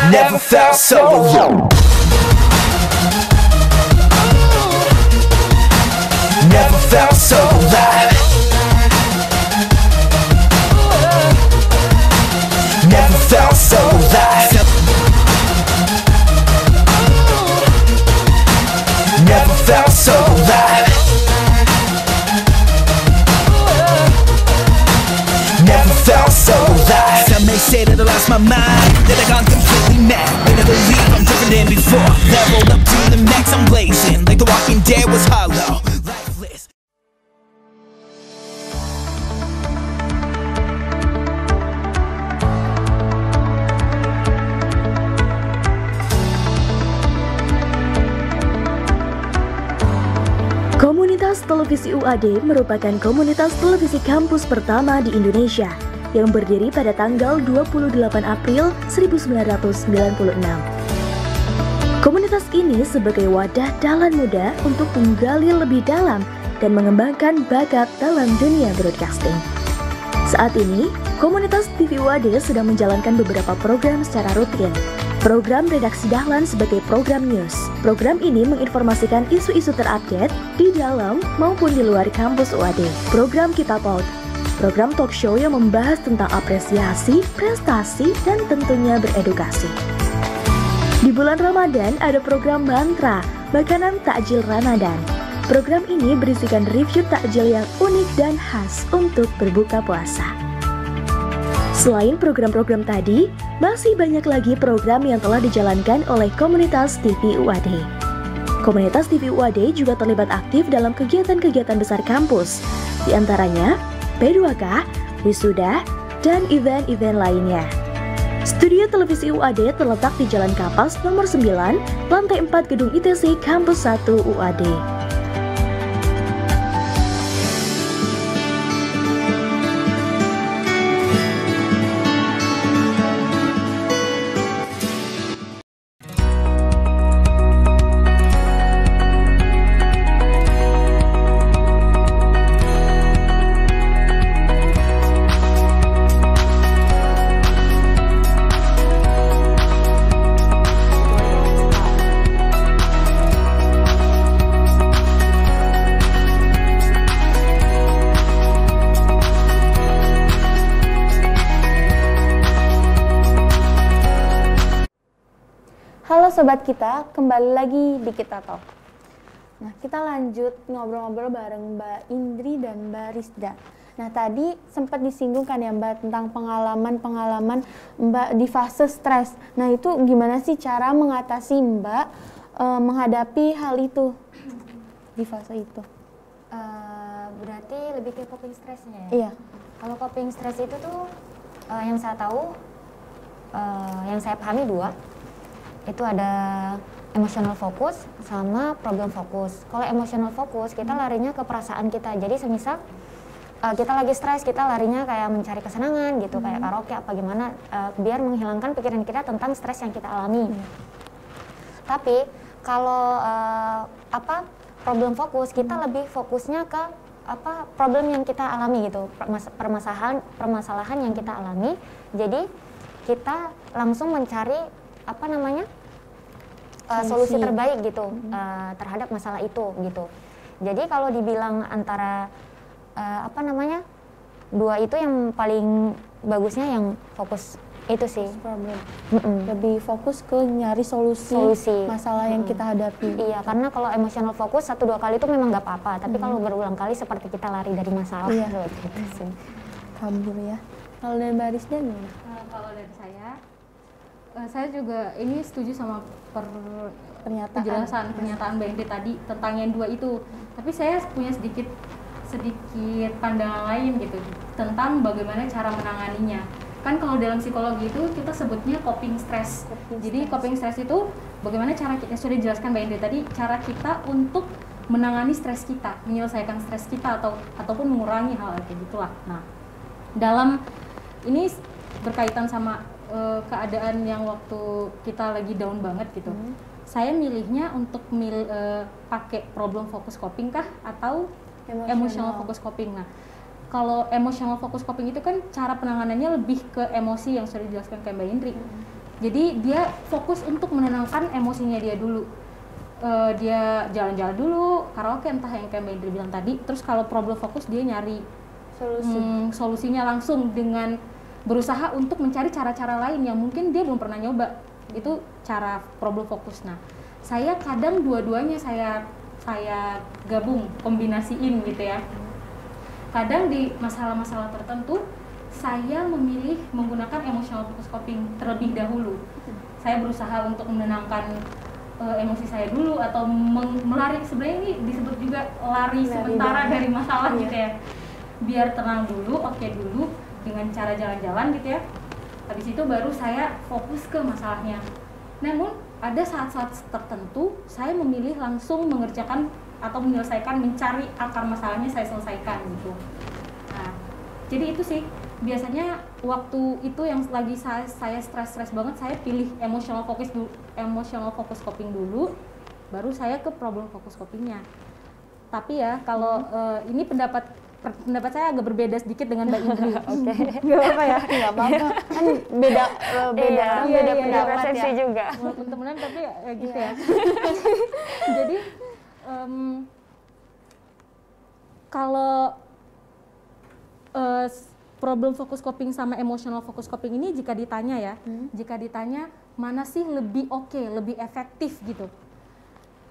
Never felt so alone. Never felt so alive. Never felt so alive. Never felt so alive. Never felt so alive. Some may say that I lost my mind, that I gone completely mad. They never leave, I'm different than before. Leveled up to the max, I'm blazing like the Walking Dead was hollow, lifeless. Komunitas Televisi UAD merupakan komunitas televisi kampus pertama di Indonesia yang berdiri pada tanggal 28 April 1996. Komunitas ini sebagai wadah dalan muda untuk menggali lebih dalam dan mengembangkan bakat dalam dunia broadcasting. Saat ini, komunitas TV UAD sedang menjalankan beberapa program secara rutin. Program Redaksi Dahlan sebagai program news. Program ini menginformasikan isu-isu terupdate di dalam maupun di luar kampus UAD. Program Kita Talk. Program talk show yang membahas tentang apresiasi, prestasi, dan tentunya beredukasi. Di bulan Ramadan ada program Mantra, makanan takjil Ramadan. Program ini berisikan review takjil yang unik dan khas untuk berbuka puasa. Selain program-program tadi, masih banyak lagi program yang telah dijalankan oleh komunitas TV UAD. Komunitas TV UAD juga terlibat aktif dalam kegiatan-kegiatan besar kampus, di antaranya P2K, Wisuda, dan event-event lainnya. Studio televisi UAD terletak di Jalan Kapas nomor 9, lantai 4 Gedung ITC Kampus 1 UAD. Halo sobat kita, kembali lagi di Kita Talk. Nah, kita lanjut ngobrol-ngobrol bareng Mbak Indri dan Mbak Rizda. Nah, tadi sempat disinggung kan ya Mbak tentang pengalaman-pengalaman Mbak di fase stres. Nah, itu gimana sih cara mengatasi Mbak menghadapi hal itu di fase itu? Berarti lebih ke coping stresnya ya? Iya. Kalau coping stress itu tuh yang saya tahu, yang saya pahami dua. Itu ada emotional focus sama problem fokus. Kalau emotional focus kita larinya ke perasaan kita. Jadi semisal kita lagi stres, kita larinya kayak mencari kesenangan gitu, kayak karaoke apa gimana, biar menghilangkan pikiran kita tentang stres yang kita alami. Tapi kalau problem fokus, kita lebih fokusnya ke problem yang kita alami gitu, permasalahan yang kita alami. Jadi kita langsung mencari solusi terbaik gitu terhadap masalah itu gitu. Jadi kalau dibilang antara dua itu yang paling bagusnya yang fokus itu sih. Lebih fokus ke nyari solusi. Masalah yang kita hadapi. Iya, karena kalau emotional fokus 1-2 kali itu memang nggak apa-apa, tapi kalau berulang kali seperti kita lari dari masalah. Iya. Gitu sih. Kabur ya. Kalau dari Mbak Rizda gimana? Kalau dari saya juga ini setuju sama pernyataan Mbak Indri tadi tentang yang dua itu. Tapi saya punya sedikit pandangan lain gitu tentang bagaimana cara menanganinya. Kan kalau dalam psikologi itu kita sebutnya coping stress. Jadi coping stress itu bagaimana cara kita, sudah dijelaskan Mbak Indri tadi, cara kita untuk menangani stres kita, menyelesaikan stres kita ataupun mengurangi hal kayak gitulah. Nah, dalam ini berkaitan sama keadaan yang waktu kita lagi down banget gitu. Saya milihnya untuk pakai problem focus coping kah atau emotional focus coping. Nah, kalau emotional focus coping itu kan cara penanganannya lebih ke emosi yang sudah dijelaskan kayak Mbak Indri. Jadi dia fokus untuk menenangkan emosinya dia dulu. Dia jalan-jalan dulu, karaoke entah yang kayak Mbak Indri bilang tadi. Terus kalau problem fokus dia nyari solusinya langsung dengan berusaha untuk mencari cara-cara lain yang mungkin dia belum pernah nyoba. Itu cara problem fokus. Nah, saya kadang dua-duanya saya gabung, kombinasiin gitu ya. Kadang di masalah-masalah tertentu saya memilih menggunakan emotional focus coping terlebih dahulu. Saya berusaha untuk menenangkan emosi saya dulu atau melari, sebenarnya ini disebut juga lari sementara dari masalah gitu ya. Biar tenang dulu, oke dulu dengan cara jalan-jalan gitu ya. Habis itu baru saya fokus ke masalahnya. Namun ada saat-saat tertentu saya memilih langsung mengerjakan atau menyelesaikan, mencari akar masalahnya saya selesaikan gitu. Nah, jadi itu sih biasanya waktu itu yang lagi saya stres banget, saya pilih emotional focus coping dulu, baru saya ke problem focus copingnya. Tapi ya kalau ini pendapat saya agak berbeda sedikit dengan Mbak Indri. Oke. Nggak apa-apa ya. Nggak apa-apa. Kan beda pendapat persepsi ya. juga. Walaupun temenan tapi ya gitu ya. Jadi kalau problem focus coping sama emotional focus coping ini jika ditanya mana sih lebih lebih efektif gitu.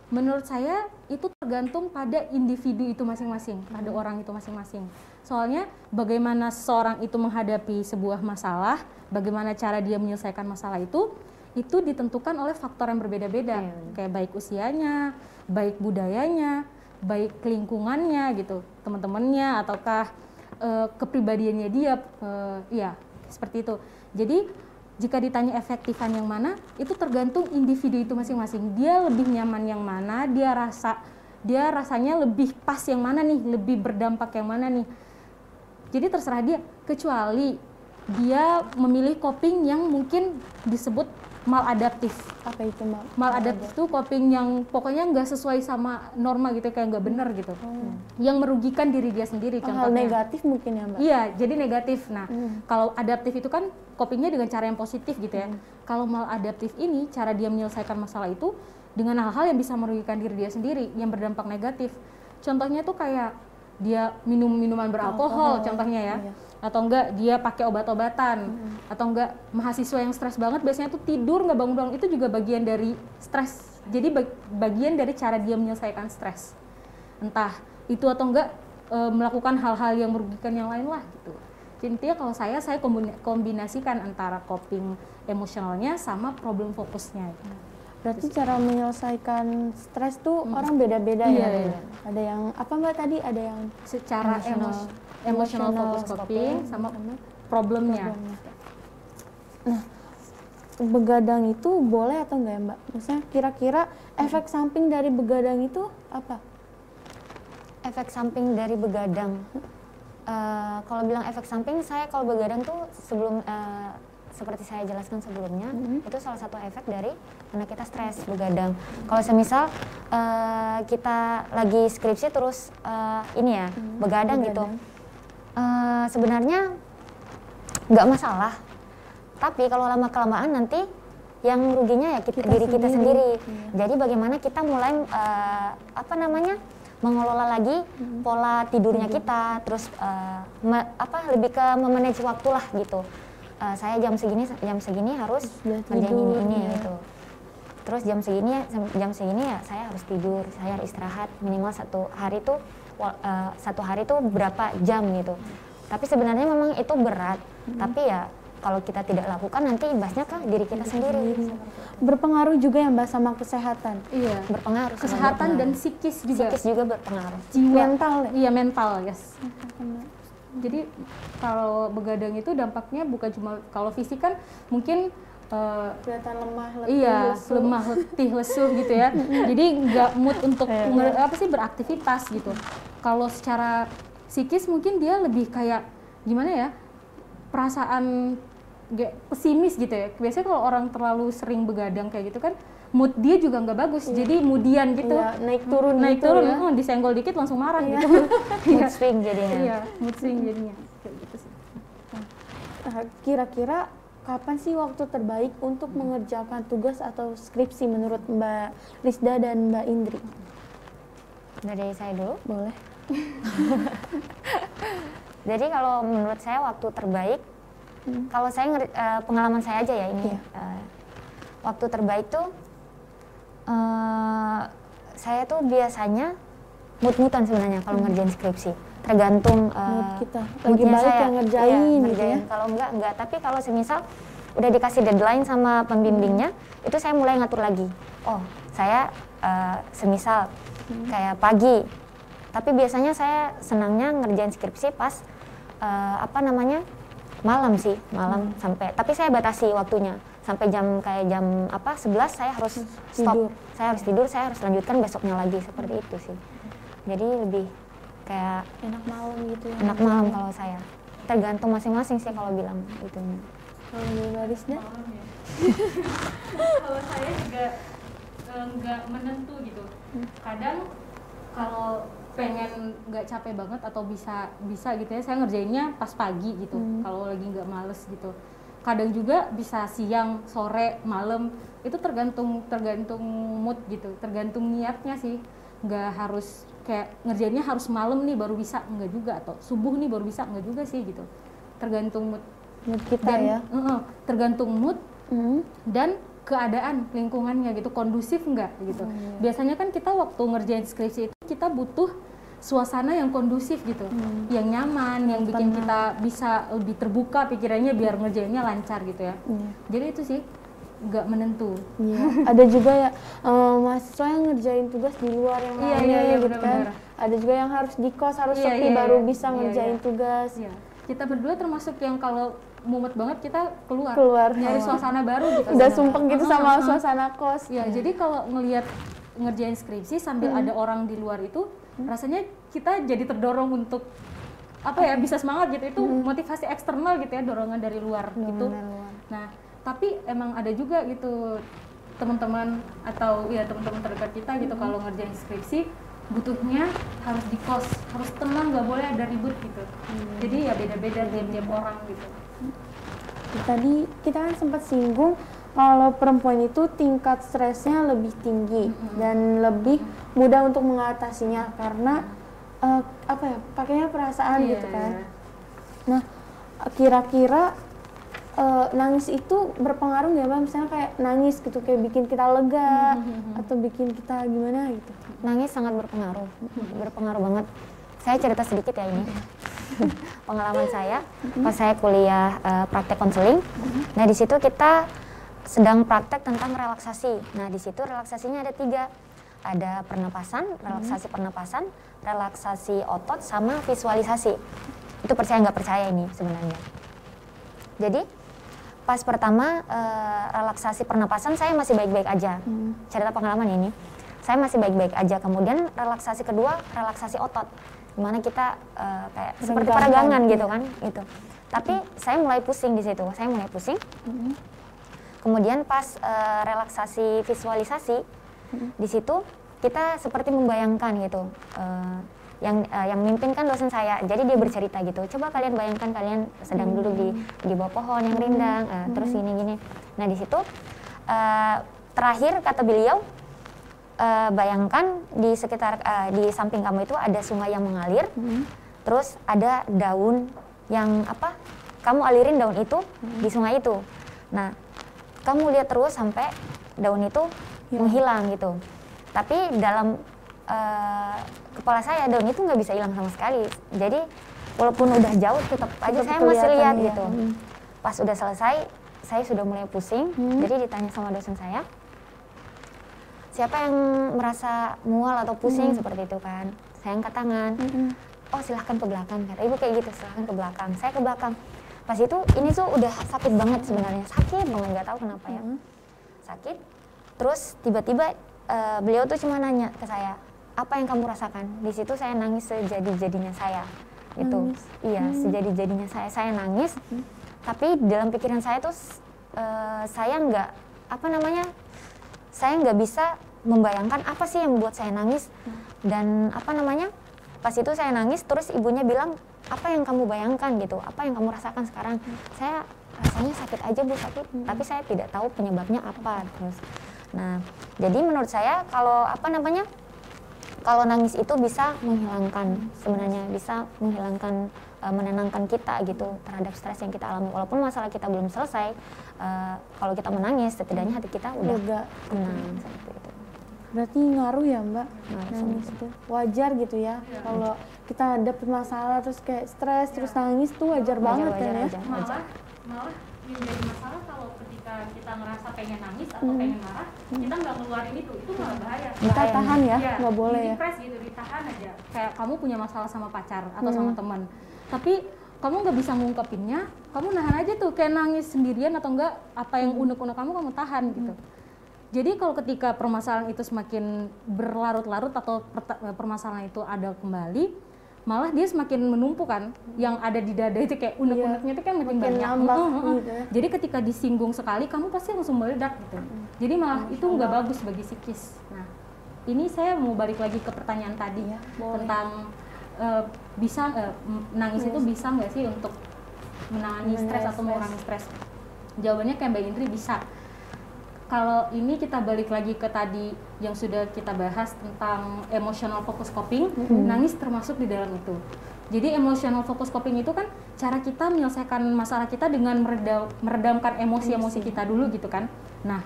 Menurut saya itu tergantung pada individu itu masing-masing, pada orang itu masing-masing. Soalnya bagaimana seseorang itu menghadapi sebuah masalah, bagaimana cara dia menyelesaikan masalah itu ditentukan oleh faktor yang berbeda-beda. Kayak baik usianya, baik budayanya, baik lingkungannya gitu, teman-temannya ataukah kepribadiannya dia, ya seperti itu. Jadi jika ditanya efektifan yang mana, itu tergantung individu itu masing-masing. Dia lebih nyaman yang mana, dia rasanya lebih pas yang mana nih, lebih berdampak yang mana nih. Jadi terserah dia, kecuali dia memilih coping yang mungkin disebut maladaptif. Apa itu Maladaptif itu coping yang pokoknya nggak sesuai sama norma gitu, kayak nggak benar gitu, yang merugikan diri dia sendiri. Hal negatif mungkin ya Mbak? Iya, jadi negatif. Nah, kalau adaptif itu kan copingnya dengan cara yang positif gitu ya. Kalau maladaptif ini, cara dia menyelesaikan masalah itu dengan hal-hal yang bisa merugikan diri dia sendiri, yang berdampak negatif. Contohnya tuh kayak dia minum minuman beralkohol, contohnya ya. Atau enggak dia pakai obat-obatan, atau enggak mahasiswa yang stres banget biasanya tuh tidur nggak bangun-bangun, itu juga bagian dari stres. Jadi bagian dari cara dia menyelesaikan stres, entah itu atau enggak melakukan hal-hal yang merugikan yang lain lah gitu. Jadi intinya kalau saya kombinasikan antara coping emosionalnya sama problem fokusnya. Berarti cara menyelesaikan stres tuh orang beda-beda ya? Ada yang apa Mbak tadi? Ada yang secara emotional focus coping sama problemnya. Nah, begadang itu boleh atau enggak ya Mbak? Maksudnya kira-kira efek samping dari begadang itu apa? Efek samping dari begadang, kalau bilang efek samping, saya kalau begadang tuh sebelum seperti saya jelaskan sebelumnya, itu salah satu efek dari karena kita stres begadang. Kalau semisal kita lagi skripsi terus begadang gitu, sebenarnya nggak masalah. Tapi kalau lama-kelamaan nanti yang ruginya ya diri kita sendiri. Jadi bagaimana kita mulai mengelola lagi pola tidurnya kita, terus lebih ke memanage waktu lah gitu. Saya jam segini harus ngerjain ini gitu. Terus jam segini ya saya harus tidur, saya harus istirahat minimal satu hari tuh berapa jam gitu. Tapi sebenarnya memang itu berat, tapi ya kalau kita tidak lakukan nanti imbasnya ke diri kita sendiri. Berpengaruh juga ya Mbak sama kesehatan? Iya, berpengaruh. Kesehatan dan psikis juga. Psikis juga berpengaruh. Jiwa. Mental ya? Iya, mental, yes. Jadi kalau begadang itu dampaknya bukan cuma kalau fisik kan mungkin kelihatan lemah, letih, lesu. lemah, letih, lesu gitu ya. Jadi nggak mood untuk beraktivitas gitu. Kalau secara psikis mungkin dia lebih kayak gimana ya, perasaan pesimis gitu ya. Biasanya kalau orang terlalu sering begadang kayak gitu kan, mood dia juga nggak bagus, jadi moodian gitu. Naik turun ya. Disenggol dikit langsung marah gitu. Mood swing jadinya. Iya, mood swing jadinya. Kayak gitu sih. Kira-kira kapan sih waktu terbaik untuk mengerjakan tugas atau skripsi menurut Mbak Lisda dan Mbak Indri? Dari saya dulu? Boleh. Jadi kalau menurut saya waktu terbaik, kalau saya pengalaman saya aja ya ini, waktu terbaik tuh saya tuh biasanya mut-mutan sebenarnya kalau ngerjain skripsi, tergantung mood kita lagi baik yang ngerjain gitu ya. Kalau enggak, tapi kalau semisal udah dikasih deadline sama pembimbingnya, itu saya mulai ngatur lagi. Oh, saya semisal kayak pagi, tapi biasanya saya senangnya ngerjain skripsi pas malam sampai, tapi saya batasi waktunya sampai jam 11 saya harus stop, saya harus tidur, saya harus lanjutkan besoknya lagi, seperti itu sih. Jadi lebih kayak enak malam gitu ya. Enak malam kalau saya, tergantung masing-masing sih kalau bilang itu. Kalau di Barisnya? Kalau saya juga nggak menentu gitu. Kadang kalau pengen nggak capek banget atau bisa gitu ya, saya ngerjainnya pas pagi gitu. Kalau lagi nggak males gitu. Kadang juga bisa siang, sore, malam. Itu tergantung mood gitu, tergantung niatnya sih. Nggak harus kayak ngerjainnya harus malam nih baru bisa, enggak juga, atau subuh nih baru bisa, enggak juga sih gitu. Tergantung mood kita dan, ya. Tergantung mood dan keadaan lingkungannya gitu, kondusif enggak gitu. Biasanya kan kita waktu ngerjain skripsi itu kita butuh suasana yang kondusif gitu, yang nyaman, yang bikin kita bisa lebih terbuka pikirannya biar ngerjainnya lancar gitu ya. Jadi itu sih nggak menentu. Ada juga ya mahasiswa yang ngerjain tugas di luar yang rame gitu kan. Ada juga yang harus di kos, harus sepi baru bisa ngerjain tugas. Kita berdua termasuk yang kalau mumet banget kita keluar. Nyari suasana baru gitu. Udah sumpah gitu sama suasana kos. Jadi kalau ngelihat ngerjain skripsi sambil ada orang di luar itu, rasanya kita jadi terdorong untuk bisa semangat gitu. Itu motivasi eksternal gitu ya, dorongan dari luar gitu. Nah, tapi emang ada juga gitu teman-teman atau teman-teman terdekat kita gitu kalau ngerjain skripsi butuhnya harus di kos, harus tenang, nggak boleh ada ribut gitu. Jadi ya beda-beda tiap orang gitu. Tadi kita kan sempat singgung kalau perempuan itu tingkat stresnya lebih tinggi dan lebih mudah untuk mengatasinya karena pakainya perasaan gitu kan. Nah, kira-kira nangis itu berpengaruh nggak Mbak? Misalnya kayak nangis gitu kayak bikin kita lega atau bikin kita gimana gitu? Nangis sangat berpengaruh, berpengaruh banget. Saya cerita sedikit ya ini. Pengalaman saya pas saya kuliah praktek konseling. Nah di situ kita sedang praktek tentang relaksasi. Nah di situ relaksasinya ada 3, ada pernapasan, relaksasi otot, sama visualisasi. Itu percaya nggak percaya ini sebenarnya. Jadi pas pertama relaksasi pernapasan saya masih baik-baik aja. Cerita pengalaman ini, saya masih baik-baik aja. Kemudian relaksasi kedua, relaksasi otot, dimana kita kayak seperti peregangan gitu kan, gitu. Tapi saya mulai pusing di situ, Kemudian pas relaksasi visualisasi, di situ kita seperti membayangkan gitu. Yang mimpin kan dosen saya, jadi dia bercerita gitu. Coba kalian bayangkan kalian sedang duduk di bawah pohon yang rindang, terus gini-gini. Nah di situ terakhir kata beliau, bayangkan di sekitar di samping kamu itu ada sungai yang mengalir, terus ada daun yang kamu alirin daun itu di sungai itu. Nah kamu lihat terus sampai daun itu menghilang gitu. Tapi dalam kepala saya daun itu nggak bisa hilang sama sekali. Jadi walaupun udah jauh tetap aja saya masih lihat gitu. Pas udah selesai saya sudah mulai pusing. Jadi ditanya sama dosen saya, siapa yang merasa mual atau pusing seperti itu kan? Saya angkat tangan. Oh silahkan ke belakang, kata ibu kayak gitu, silahkan ke belakang. Saya ke belakang. Pas itu ini tuh udah sakit banget sebenarnya, sakit banget, nggak tahu kenapa ya. Sakit. Terus tiba-tiba beliau tuh cuma nanya ke saya, apa yang kamu rasakan? Di situ saya nangis sejadi-jadinya saya. Itu iya, sejadi-jadinya saya nangis. Tapi dalam pikiran saya tuh saya nggak saya nggak bisa membayangkan apa sih yang membuat saya nangis. Dan pas itu saya nangis, terus ibunya bilang, apa yang kamu bayangkan gitu, apa yang kamu rasakan sekarang? Saya rasanya sakit aja Bu, sakit, tapi saya tidak tahu penyebabnya apa. Terus nah jadi menurut saya kalau kalau nangis itu bisa menghilangkan, sebenarnya bisa menghilangkan, menenangkan kita gitu terhadap stres yang kita alami. Walaupun masalah kita belum selesai, kalau kita menangis setidaknya hati kita udah tenang seperti itu. Berarti ngaruh ya Mbak, nangis itu wajar gitu ya. Kalau kita dapet masalah terus kayak stres terus nangis tuh wajar banget kan ya. Malah yang jadi masalah kalau ketika kita ngerasa pengen nangis atau pengen marah, kita nggak ngeluarin itu malah bahaya. Kita tahan ya, nggak boleh ya. Dipres gitu, ditahan aja. Kayak kamu punya masalah sama pacar atau sama teman, tapi kamu nggak bisa ngungkapinnya, kamu nahan aja tuh kayak nangis sendirian atau enggak apa yang unek-unek kamu tahan gitu. Jadi kalau ketika permasalahan itu semakin berlarut-larut atau permasalahan itu ada kembali, malah dia semakin menumpuk kan, yang ada di dada itu kayak unek-uneknya itu kan makin banyak. Gitu ya. Jadi ketika disinggung sekali, kamu pasti langsung meledak gitu. Jadi malah itu nggak bagus bagi psikis. Nah, ini saya mau balik lagi ke pertanyaan tadi ya, tentang bisa nangis itu bisa nggak sih untuk menangani stres atau mengurangi stres? Jawabannya kayak Mbak Indri bisa. Kalau ini kita balik lagi ke tadi yang sudah kita bahas tentang emotional focus coping, nangis termasuk di dalam itu. Jadi emotional focus coping itu kan cara kita menyelesaikan masalah kita dengan meredamkan emosi-emosi kita dulu gitu kan. Nah,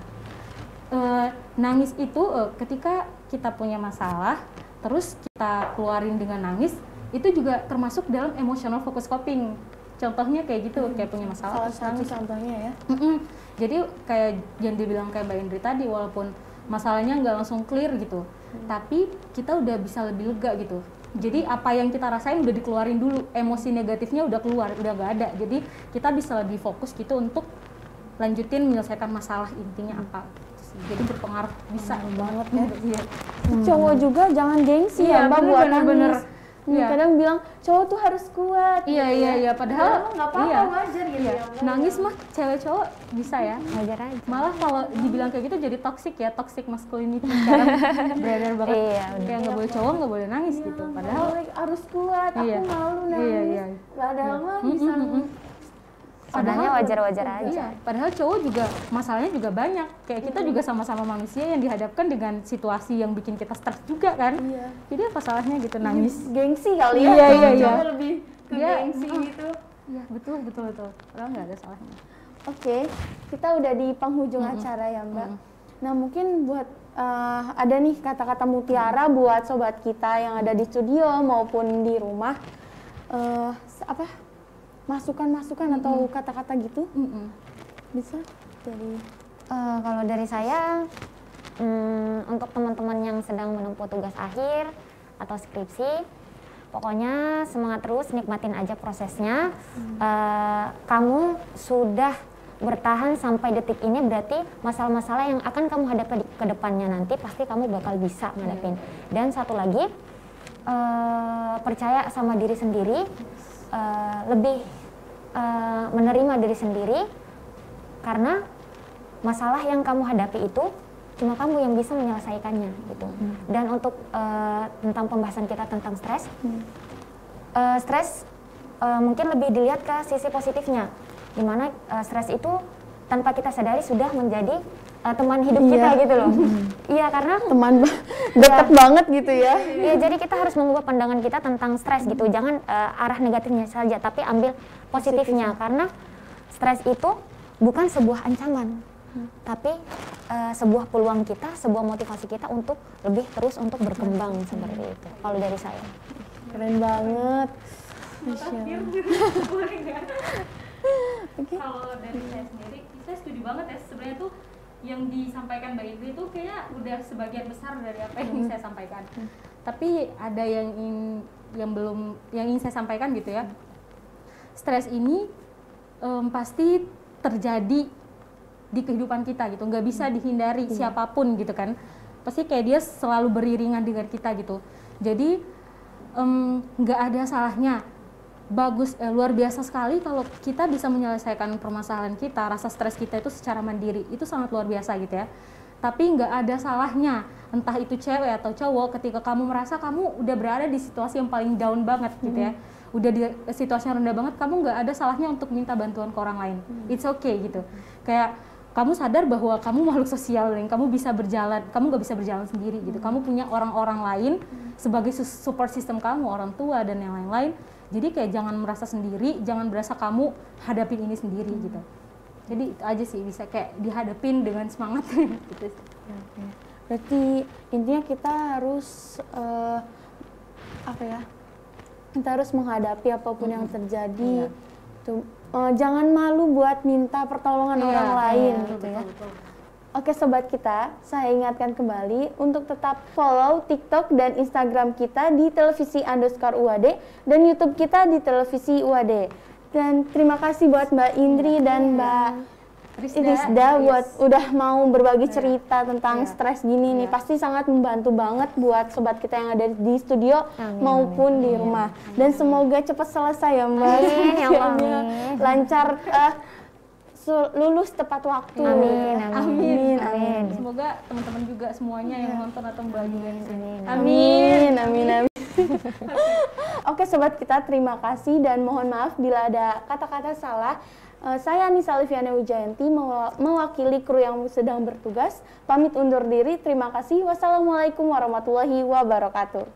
nangis itu ketika kita punya masalah, terus kita keluarin dengan nangis, itu juga termasuk dalam emotional focus coping. Contohnya kayak gitu, kayak punya masalah Salah satu contohnya ya. Jadi kayak yang dibilang kayak Mbak Indri tadi, walaupun masalahnya nggak langsung clear gitu, tapi kita udah bisa lebih lega gitu. Jadi apa yang kita rasain udah dikeluarin dulu, emosi negatifnya udah keluar, udah nggak ada. Jadi kita bisa lebih fokus gitu untuk lanjutin menyelesaikan masalah intinya apa. Jadi berpengaruh bisa banget ya. Iya. Cowok juga jangan gengsi ya Mbak buat nangis. Kadang bilang cowok tuh harus kuat. Iya. Padahal nggak apa-apa, wajar gitu ya. Nangis mah cewek cowok bisa ya. Wajar aja. Malah kalau dibilang kayak gitu jadi toxic ya, toxic masculinity sekarang beredar banget. Iya, kayak nggak boleh cowok nggak boleh nangis gitu. Padahal harus kuat. Aku malu nangis. Iya. Padahal mah bisa. Sebenarnya wajar-wajar aja. Iya, padahal cowok juga masalahnya juga banyak. Kayak kita juga sama-sama manusia yang dihadapkan dengan situasi yang bikin kita stres juga kan. Iya. Jadi apa salahnya gitu nangis? Gengsi kali ya. Iya. Cowok lebih ke Dia- gengsi gitu. Iya, betul. Padahal nggak ada salahnya. Oke, kita udah di penghujung acara ya Mbak. Nah mungkin buat ada nih kata-kata mutiara buat sobat kita yang ada di studio maupun di rumah. Masukan-masukan atau kata-kata gitu bisa dari Kalau dari saya, untuk teman-teman yang sedang menempuh tugas akhir atau skripsi, pokoknya semangat terus, nikmatin aja prosesnya. Kamu sudah bertahan sampai detik ini, berarti masalah-masalah yang akan kamu hadapi ke depannya nanti pasti kamu bakal bisa ngadepin. Dan satu lagi, percaya sama diri sendiri, lebih menerima diri sendiri, karena masalah yang kamu hadapi itu cuma kamu yang bisa menyelesaikannya gitu. Dan untuk tentang pembahasan kita tentang stres, stres mungkin lebih dilihat ke sisi positifnya, dimana stres itu tanpa kita sadari sudah menjadi teman hidup kita gitu loh. Iya, karena teman dekat banget gitu ya. Iya, jadi kita harus mengubah pandangan kita tentang stres gitu. Jangan arah negatifnya saja, tapi ambil positifnya. Karena stres itu bukan sebuah ancaman, tapi sebuah peluang kita, sebuah motivasi kita untuk lebih terus untuk berkembang seperti itu. Kalau dari saya. Keren banget. Kalau dari saya sendiri, saya setuju banget ya. Sebenarnya tuh yang disampaikan Mbak Indri itu kayaknya udah sebagian besar dari apa yang saya sampaikan. Tapi ada yang ingin saya sampaikan gitu ya. Stres ini pasti terjadi di kehidupan kita gitu, nggak bisa dihindari siapapun gitu kan. Pasti kayak dia selalu beriringan dengan kita gitu. Jadi nggak ada salahnya, luar biasa sekali kalau kita bisa menyelesaikan permasalahan kita, rasa stres kita itu secara mandiri. Itu sangat luar biasa gitu ya. Tapi nggak ada salahnya, entah itu cewek atau cowok, ketika kamu merasa kamu udah berada di situasi yang paling down banget gitu ya, udah di situasi yang rendah banget, kamu nggak ada salahnya untuk minta bantuan ke orang lain. It's okay gitu. Kayak kamu sadar bahwa kamu makhluk sosial dan kamu bisa berjalan, kamu nggak bisa berjalan sendiri gitu. Kamu punya orang-orang lain sebagai support system kamu, orang tua dan yang lain-lain. Jadi kayak jangan merasa sendiri, jangan berasa kamu hadapin ini sendiri gitu. Jadi itu aja sih, bisa kayak dihadapin dengan semangat gitu. Berarti intinya kita harus kita harus menghadapi apapun yang terjadi. Tuh, jangan malu buat minta pertolongan orang lain gitu ya. Oke sobat kita, saya ingatkan kembali untuk tetap follow TikTok dan Instagram kita di televisi_UAD dan YouTube kita di televisi UAD. Dan terima kasih buat Mbak Indri dan Mbak Rizda buat udah mau berbagi cerita tentang stres gini nih. Pasti sangat membantu banget buat sobat kita yang ada di studio maupun di rumah. Dan semoga cepat selesai ya Mbak. Lancar, lulus tepat waktu. Amin. Semoga teman-teman juga semuanya yang nonton atau Mbak juga yang sini. Amin. Oke sobat kita, terima kasih dan mohon maaf bila ada kata-kata salah. Saya Anissa Liviana Wijayanti mewakili kru yang sedang bertugas. Pamit undur diri. Terima kasih. Wassalamualaikum warahmatullahi wabarakatuh.